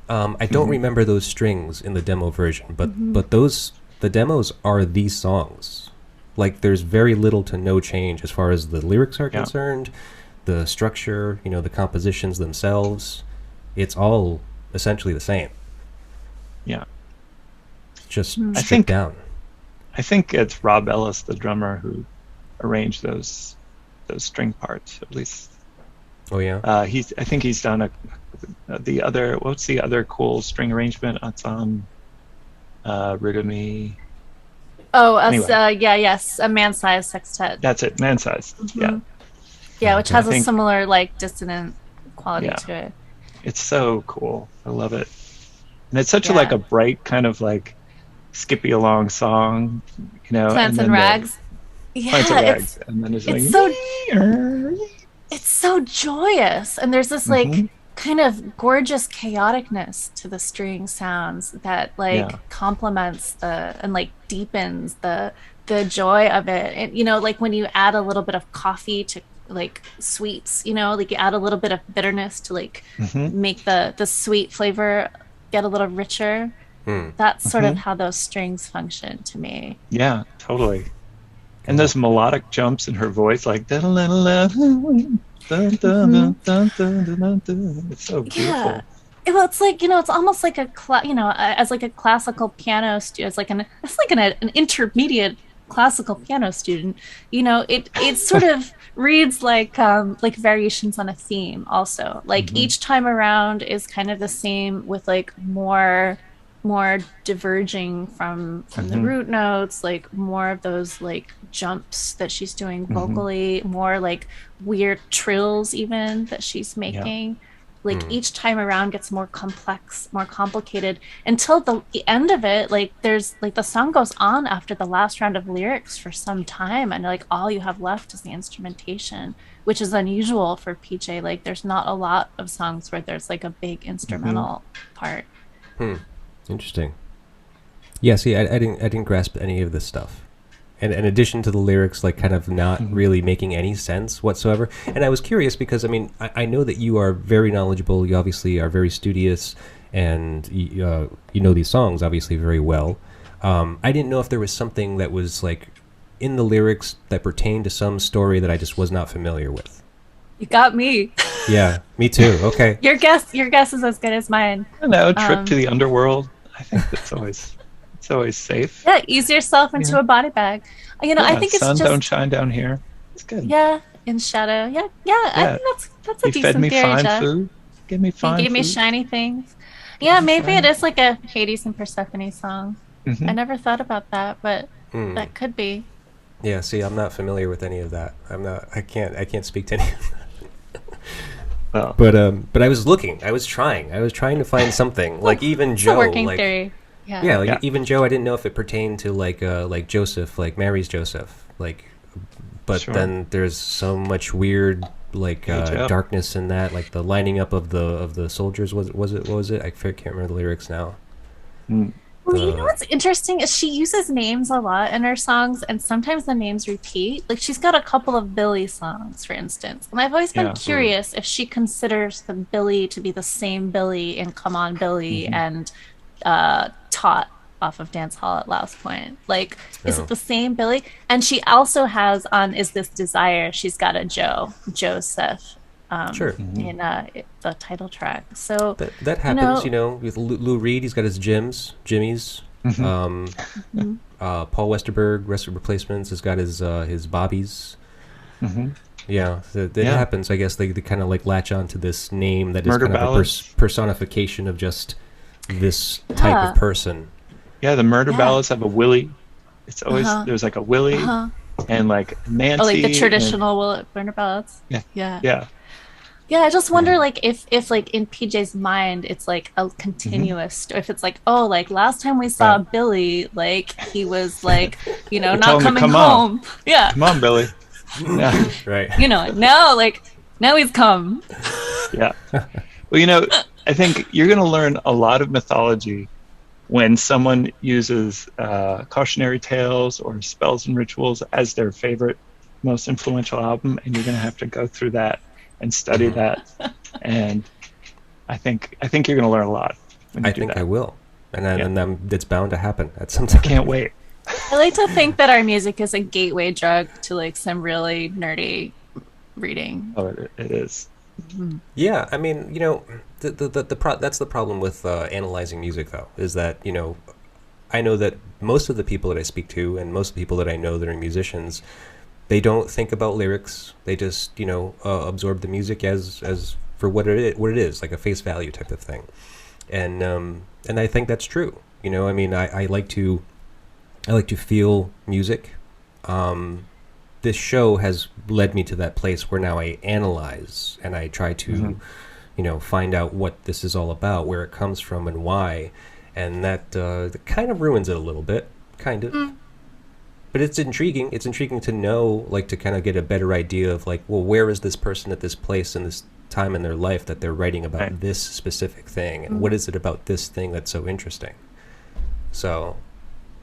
I don't remember those strings in the demo version, but the demos are these songs. Like, there's very little to no change as far as the lyrics are concerned, the structure, the compositions themselves. It's all essentially the same. Yeah. Just I stripped think down. I think it's Rob Ellis, the drummer, who arranged those string parts. At least Oh yeah. I think he's done the other. What's the other cool string arrangement? It's on Rid of Me. oh, Anyway. yes, a man-sized sextet. That's it, Man Size. Yeah, Yeah, which Okay. has I a think- similar like dissonant quality Yeah. to it. it's so cool. I love it, and it's such Yeah. like a bright kind of like skippy along song, Plants and then Rags. Plants and Yeah, Rags, and then it's like it's so joyous, and there's this like Mhm. kind of gorgeous chaoticness to the string sounds that like Yeah. complements the and like deepens the joy of it. And like when you add a little bit of coffee to like sweets, like you add a little bit of bitterness to like Mhm. make the sweet flavor get a little richer. That's sort of how those strings function to me. Yeah, totally. And those melodic jumps in her voice, like dun, dun, dun, dun, dun, dun, dun, dun. It's so beautiful. Yeah. Well, it's like it's almost like as like a classical piano student, as like an intermediate classical piano student. It sort of reads like variations on a theme. Also, like each time around is kind of the same with like more diverging from the root notes, like more of those like jumps that she's doing vocally, more like weird trills even that she's making. Like each time around gets more complex, more complicated, until the end of it. Like there's like the song goes on after the last round of lyrics for some time, and like all you have left is the instrumentation, which is unusual for PJ. Like there's not a lot of songs where there's like a big instrumental part. Interesting. Yeah, see, I didn't grasp any of this stuff. And in addition to the lyrics, like kind of not really making any sense whatsoever. And I was curious because, I mean, I know that you are very knowledgeable. You obviously are very studious, and you know these songs obviously very well. I didn't know if there was something that was like in the lyrics that pertained to some story that I just was not familiar with. You got me. Yeah, me too. Okay. Your guess is as good as mine. I know, trip to the underworld. I think that's always safe. Yeah, ease yourself into a body bag. I think it's sun just don't shine down here. It's good. yeah, in shadow. Yeah. I think that's a You decent fed me theory, fine Jeff. food. Give me fine You gave me food. shiny things. Yeah, maybe shiny. it is like a Hades and Persephone song. Mhm. I never thought about that, but that could be. Yeah, see, I'm not familiar with any of that. I can't speak to any of that. Well, But I was looking. I was trying to find something. Like even It's Joe, a working like theory. Yeah. yeah, like Yeah. even Joe, I didn't know if it pertained to like Joseph, like Mary's Joseph, like. But Sure. then there's so much weird like Joe. darkness in that, like the lining up of the soldiers. Was it? What was it? I can't remember the lyrics now. Well, you know what's interesting is she uses names a lot in her songs, and sometimes the names repeat. Like she's got a couple of Billy songs, for instance, and I've always been Yeah. curious if she considers the Billy to be the same Billy in "Come On, Billy" and "Taught" off of Dance Hall at Last Point. Like, is Oh. it the same Billy? And she also has on Is This Desire, she's got a Joseph Sure. in the title track. So That happens, with Lou Reed, he's got his Jimmy's. Paul Westerberg, Rest of Replacements, has got his Bobbies. Yeah, that happens. I guess they kind of like latch on to this name that is Murder kind ballads. of a personification of just this type of person. Yeah, the murder ballads have a Willie. It's always there's like a Willie and like Nancy. like the traditional Burner Ballads. Yeah. Yeah, I just wonder, like, if like in PJ's mind, it's like a continuous. If it's like, oh, like last time we saw Billy, like he was like, not tell him to coming come home. Yeah, Come on, Billy. Yeah. Right. Now he's come. Yeah. Well, I think you're going to learn a lot of mythology when someone uses cautionary tales or spells and rituals as their favorite, most influential album, and you're going to have to go through that and study that. And I think you're going to learn a lot. When you do that. I will, and it's bound to happen at some time. Can't wait. I like to think that our music is a gateway drug to like some really nerdy reading. Oh, it is. Yeah, I mean, that's the problem with analyzing music, though, is that I know that most of the people that I speak to and most of the people that I know that are musicians, they don't think about lyrics. They just absorb the music as for what it is, like a face value type of thing, and I think that's true. I mean, I like to feel music. This show has led me to that place where now I analyze and I try to, find out what this is all about, where it comes from, and why. And that kind of ruins it a little bit, kind of. But it's intriguing. It's intriguing to know, like, to kind of get a better idea of, like, well, where is this person at this place in this time in their life that they're writing about this specific thing, and what is it about this thing that's so interesting? So,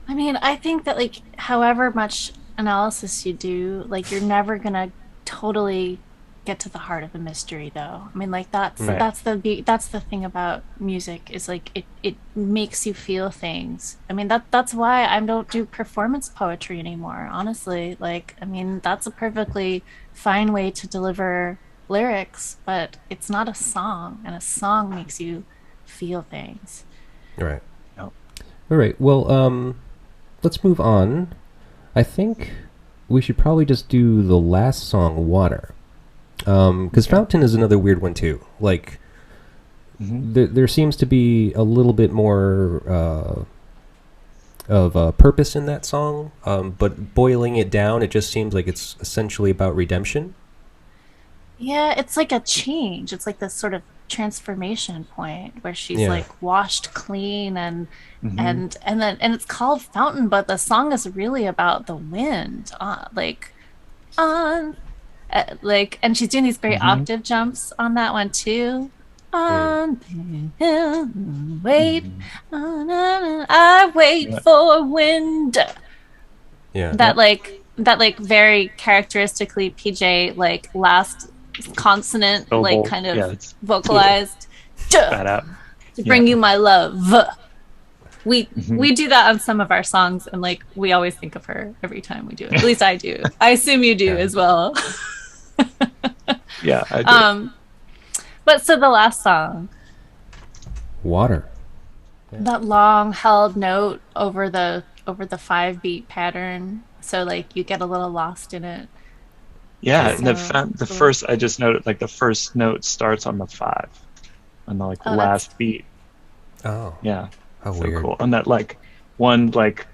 I mean, I think that, like, however much analysis you do, like, you're never gonna totally get to the heart of the mystery, though. I mean, like, that's the thing about music, is like it makes you feel things. I mean, that's why I don't do performance poetry anymore, honestly. Like, I mean, that's a perfectly fine way to deliver lyrics, but it's not a song, and a song makes you feel things. right. All right. Well, let's move on. I think we should probably just do the last song, Water. Because Fountain is another weird one, too. Like, there seems to be a little bit more of purpose in that song. But boiling it down, it just seems like it's essentially about redemption. Yeah, it's like a change. It's like this sort of transformation point where she's like washed clean and it's called Fountain, but the song is really about the wind, and she's doing these great octave jumps on that one too. Wait, I wait for wind. Yeah. That very characteristically PJ, like, last consonant, like, kind of vocalized That to bring you my love. We do that on some of our songs, and like we always think of her every time we do it. At least I do. I assume you do as well. Yeah, I do. But so the last song, Water. that long held note over the 5-beat pattern, so like you get a little lost in it. Yeah, So and the cool. first, I just noted, like, the first note starts on the 5, on the, like, last beat. Oh. Yeah. How So weird. cool. On that, like, one, like,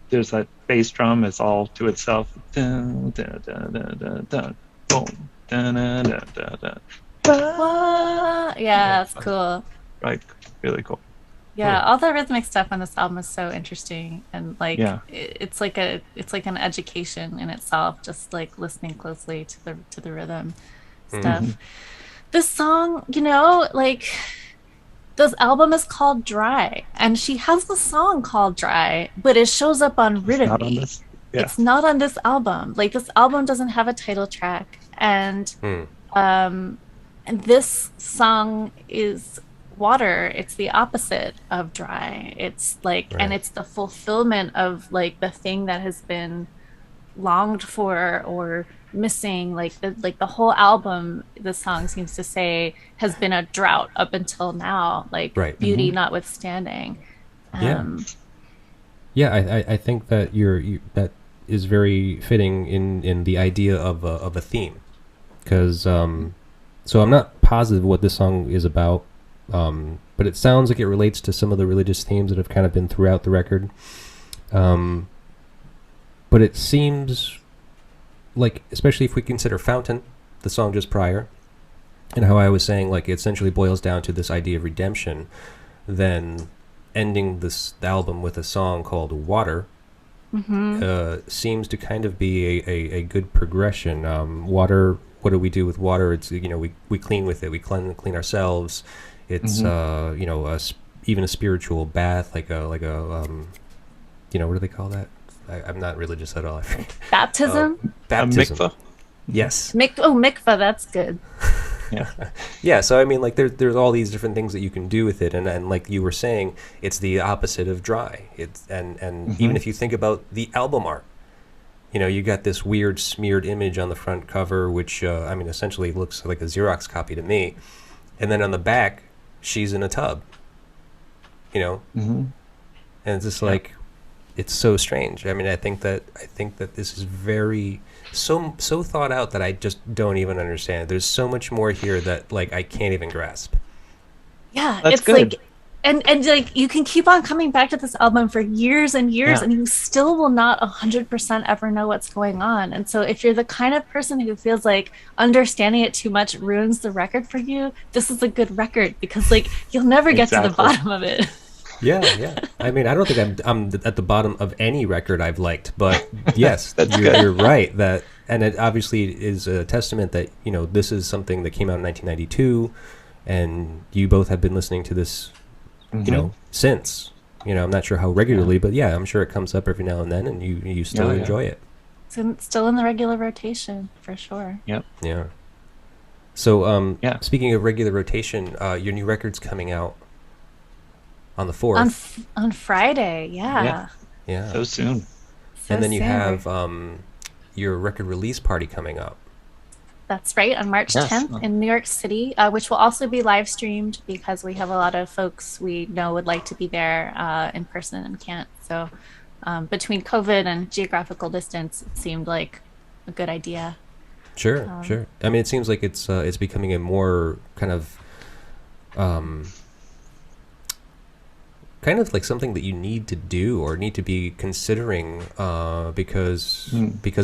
there's that bass drum, it's all to itself. Dun, dun, dun, dun, dun, dun, boom. Dun, dun, dun, dun, dun. What? Yeah, it's cool. Like, really cool. Yeah, all the rhythmic stuff on this album is so interesting, and like Yeah. it's like an education in itself, just like listening closely to the rhythm stuff. This song, like, this album is called Dry, and she has the song called Dry, but it shows up on Rid of Not on Me. this. Yeah. It's not on this album. Like, this album doesn't have a title track, and this song is water, it's the opposite of dry. It's like, and Right. it's the fulfillment of like the thing that has been longed for or missing. Like the whole album, the song seems to say, has been a drought up until now, like Right. beauty notwithstanding. Yeah. Um, Yeah, I think that that is very fitting in the idea of a theme, because so I'm not positive what this song is about, but it sounds like it relates to some of the religious themes that have kind of been throughout the record. But it seems like, especially if we consider Fountain, the song just prior, and how I was saying, like, it essentially boils down to this idea of redemption, then ending this album with a song called Water seems to kind of be a good progression. Water, what do we do with water? It's, we clean with it. We clean ourselves. It's even a spiritual bath, like a what do they call that? I'm not religious at all. Baptism? Baptism. Mikvah? Yes. Mikvah, that's good. Yeah. Yeah, so I mean, like, there's all these different things that you can do with it, and like you were saying, it's the opposite of dry. It's and even if you think about the album art, you got this weird smeared image on the front cover, which I mean, essentially looks like a Xerox copy to me, and then on the back, she's in a tub. And it's just like, it's so strange. I mean, I think that this is very so thought out that I just don't even understand. There's so much more here that, like, I can't even grasp. Yeah, That's it's good. like, and like you can keep on coming back to this album for years and years, Yeah. and you still will not 100% ever know what's going on. And so, if you're the kind of person who feels like understanding it too much ruins the record for you, this is a good record, because like you'll never get to the Exactly. bottom of it. Yeah. I mean, I don't think I'm at the bottom of any record I've liked, but yes, That's you're, good. you're right. That, and it obviously is a testament that this is something that came out in 1992, and you both have been listening to this, since. I'm not sure how regularly, but yeah, I'm sure it comes up every now and then, and you still Yeah, yeah. enjoy it. It's still in the regular rotation for sure. Yep. Yeah. So, Yeah. speaking of regular rotation, your new record's coming out on the 4th. On Friday, yeah. Yeah. Yeah. So soon. So And then you soon. have your record release party coming up. That's right, on March Yes. 10th in New York City, which will also be live streamed because we have a lot of folks we know would like to be there in person and can't. So between COVID and geographical distance, it seemed like a good idea. Sure. I mean, it seems like it's becoming a more kind of like something that you need to do or need to be considering because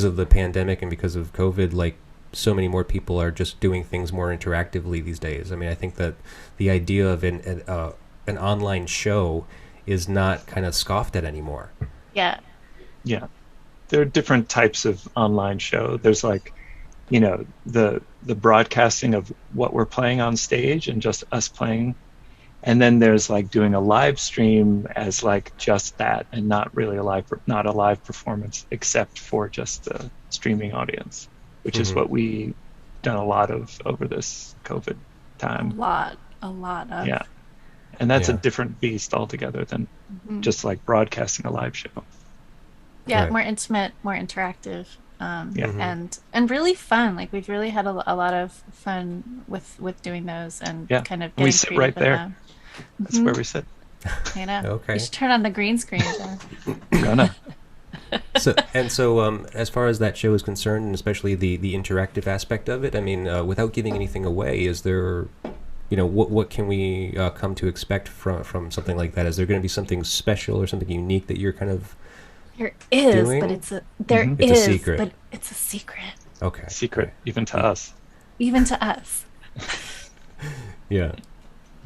of the pandemic and because of COVID. Like, so many more people are just doing things more interactively these days. I mean, I think that the idea of an online show is not kind of scoffed at anymore. Yeah. Yeah. There are different types of online show. There's like, the broadcasting of what we're playing on stage and just us playing. And then there's like doing a live stream as like just that, and not really not a live performance, except for just the streaming audience, which is what we've done a lot of over this COVID time. A lot of. Yeah. And that's a Yeah. different beast altogether than just like broadcasting a live show. Yeah, Right. more intimate, more interactive, Yeah. and really fun. Like we've really had a lot of fun with doing those and Yeah. kind of And we getting sit creative right with there. them. That's where we sit. You know, Okay. you should turn on the green screen. Gonna. So as far as that show is concerned, and especially the interactive aspect of it, I mean, without giving anything away, is there, what can we come to expect from something like that? Is there going to be something special or something unique that you're kind of There is, doing? but it's a It's a secret. but it's a secret, okay? Secret, even to us. even to us. Yeah.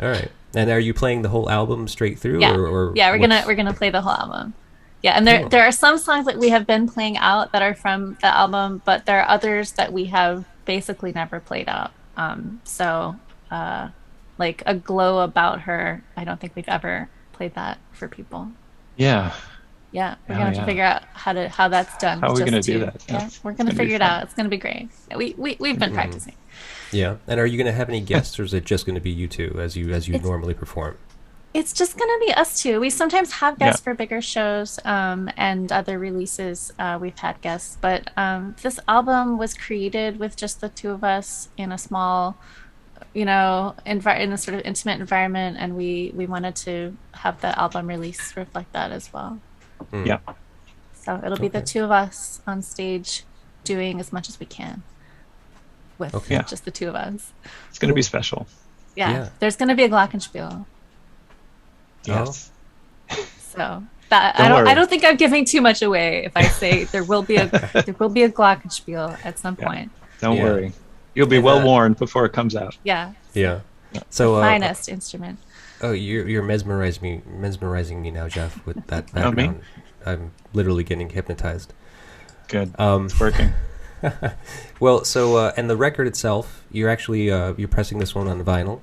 All right. And are you playing the whole album straight through? Yeah, Or yeah, we're what's- gonna play the whole album. Yeah, and there Cool. there are some songs that we have been playing out that are from the album, but there are others that we have basically never played out. Like A Glow About Her, I don't think we've ever played that for people. Yeah. Yeah, we're Oh, gonna have to yeah. figure out how that's done. How are we just gonna do to- that? Yeah, That's we're gonna gonna be figure it fun. out. It's gonna be great. We've been practicing. Yeah. And are you going to have any guests, or is it just going to be you two as you normally perform? It's just gonna be us two. We sometimes have Yeah. guests for bigger shows and other releases. We've had guests, but this album was created with just the two of us in a small, in a sort of intimate environment, and we wanted to have the album release reflect that as well. Yeah. So it'll be the Okay. two of us on stage doing as much as we can with Okay. Yeah. just the two of us. It's going to be special. Yeah. There's gonna be a glockenspiel. Yes. So that Don't worry. I don't think I'm giving too much away if I say there will be a glockenspiel at some Yeah. point. Don't Yeah. worry. You'll be And, well warned before it comes out. Yeah, Yeah. So, finest instrument. oh, you're mesmerizing me now, Jeff, with that Oh, me? background. I'm literally getting hypnotized. Good. Um, It's working. Well, so and the record itself, you're actually you're pressing this one on vinyl.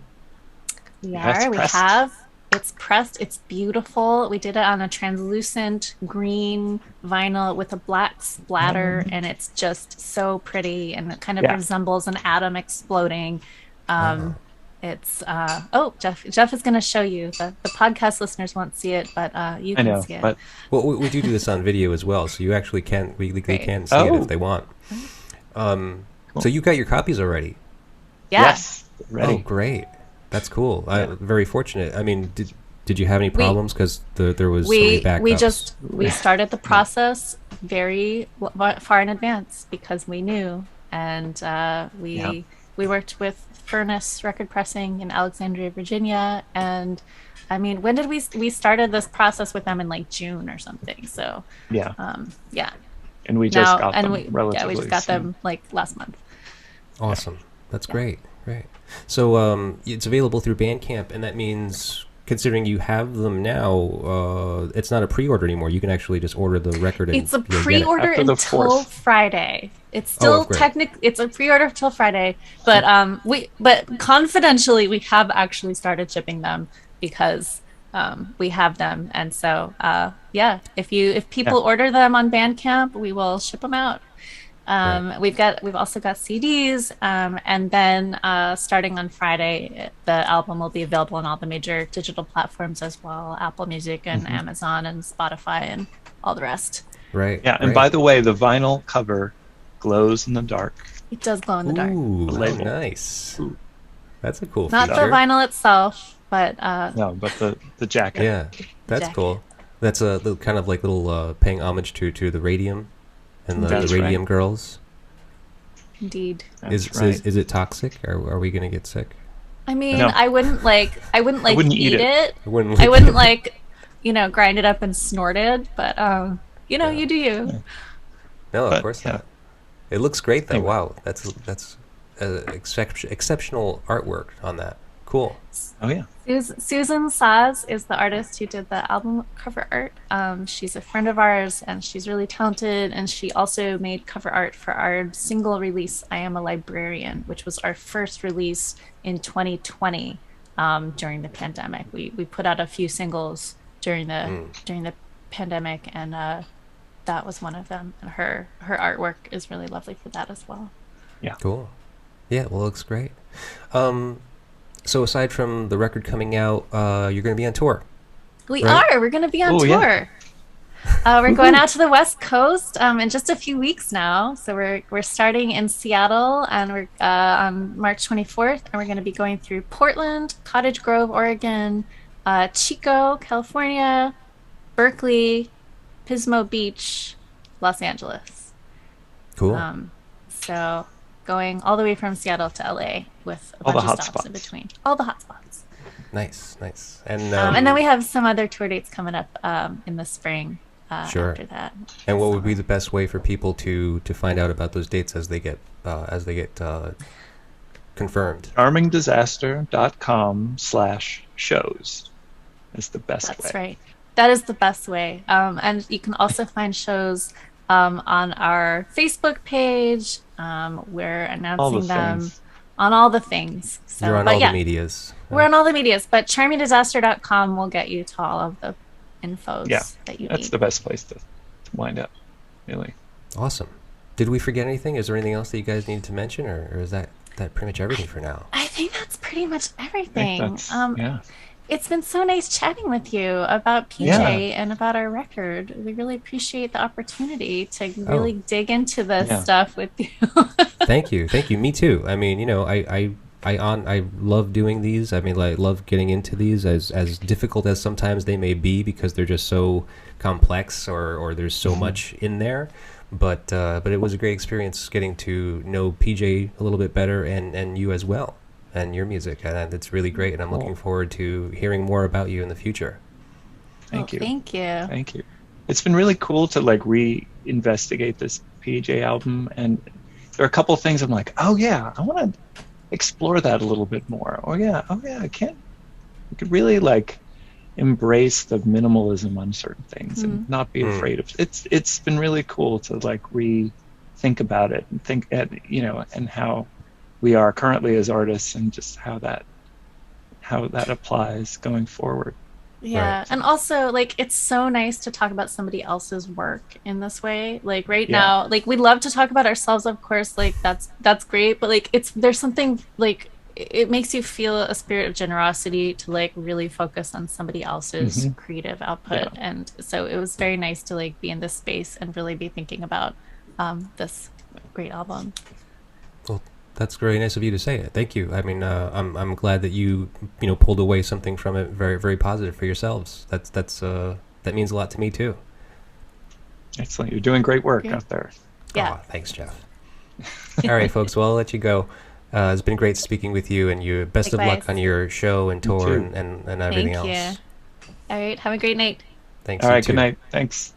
We Yes, are. We pressed. have. It's pressed. It's beautiful. We did it on a translucent green vinyl with a black splatter, and it's just so pretty, and it kind of Yeah. resembles an atom exploding. It's Jeff is going to show you. The podcast listeners won't see it, but you I can know, see it. but Well, we do this on video as well, so you actually can they Great. can see it Oh. if they want. Cool. So you got your copies already. Yeah. yes, ready. Oh, great. That's cool. Very fortunate. I mean, did you have any problems because there was so many backups? We started the process very far in advance because we knew, and we worked with Furnace Record Pressing in Alexandria, Virginia, and I mean, when did we started this process with them in like June or something? So Yeah, yeah. and we just Now got them we relatively just got soon. them like last month. Awesome. That's great. Great. So it's available through Bandcamp, and that means, considering you have them now, it's not a pre-order anymore. You can actually just order the record. And It's a you'll get it. pre-order After the until 4th. Friday. It's still great. it's a pre-order until Friday, but but confidentially we have actually started shipping them because we have them, and so if people order them on Bandcamp, we will ship them out. We've also got CDs, and then starting on Friday, the album will be available on all the major digital platforms as well, Apple Music and Amazon and Spotify and all the rest. Right. Yeah, and right. by the way, the vinyl cover glows in the dark. It does glow in the dark. Ooh, The label. nice. Ooh. That's a cool Not feature. the vinyl itself, but No, but the jacket. Yeah, that's jacket. cool. That's a little, kind of like little paying homage to the Radium and the That's Radium right. girls. indeed. That's Is, right. is it toxic? Are we gonna get sick? I mean, No. I wouldn't wouldn't eat eat it. it. I wouldn't. I wouldn't grind it up and snort it, but you do you. No, of But, course yeah. not. It looks great though. Anyway. Wow, that's exceptional artwork on that. Cool. Oh yeah. Susan Saz is the artist who did the album cover art. She's a friend of ours, and she's really talented. And she also made cover art for our single release, "I Am a Librarian," which was our first release in 2020 during the pandemic. We put out a few singles during the pandemic, and that was one of them. And her artwork is really lovely for that as well. Cool. Yeah, well, it looks great. So aside from the record coming out, you're going to be on tour. We Right. are. We're going to be on Oh, tour. yeah. We're going out to the West Coast in just a few weeks now. So we're starting in Seattle, and we're on March 24th, and we're going to be going through Portland, Cottage Grove, Oregon, Chico, California, Berkeley, Pismo Beach, Los Angeles. Cool. So going all the way from Seattle to LA with a All the bunch of hot stops in spots. between. All the hot spots. Nice. And And then we have some other tour dates coming up in the spring Sure. after that. And what would be the best way for people to find out about those dates as they get confirmed? Charmingdisaster.com/shows is the best way. That's right. That is the best way. And you can also find shows on our Facebook page. We're announcing them things. on all the things. So, You're on but all yeah, the medias. we're on all the medias, but charmingdisaster.com will get you to all of the infos Yeah, that you that's need. the best place to wind up, really. Awesome. Did we forget anything? Is there anything else that you guys needed to mention, or is that pretty much everything for now? I think that's pretty much I think everything. that's, yeah. It's been so nice chatting with you about PJ Yeah. and about our record. We really appreciate the opportunity to Oh. really dig into this Yeah. stuff with you. Thank you. Me too. I mean, I love doing these. I mean, I love getting into these, as difficult as sometimes they may be, because they're just so complex, or there's so much in there. But it was a great experience getting to know PJ a little bit better, and you as well, and your music, and it's really great. And I'm looking forward to hearing more about you in the future. Thank you. Thank you. Thank you. It's been really cool to like re-investigate this PJ album, and there are a couple of things I'm like, oh yeah, I want to explore that a little bit more. Oh yeah, I could really like embrace the minimalism on certain things and not be afraid of it. It's been really cool to like think about it and think at, and how we are currently as artists, and just how that applies going forward. Yeah. Right. And also, like, it's so nice to talk about somebody else's work in this way. Like right Yeah. now, like we love to talk about ourselves, of course, like that's great, but like there's something like it makes you feel a spirit of generosity to like really focus on somebody else's creative output. Yeah. And so it was very nice to like be in this space and really be thinking about this great album. Well, that's very nice of you to say it. Thank you. I mean, I'm glad that you pulled away something from it very, very positive for yourselves. That means a lot to me too. Excellent. You're doing great work Great. out there. Yeah. Aw, thanks, Jeff. All right, folks. Well, I'll let you go. It's been great speaking with you, and you best of luck Likewise. on your show and tour too. and everything Thank else. you. All right. Have a great night. Thanks. All you right. too. Good night. Thanks.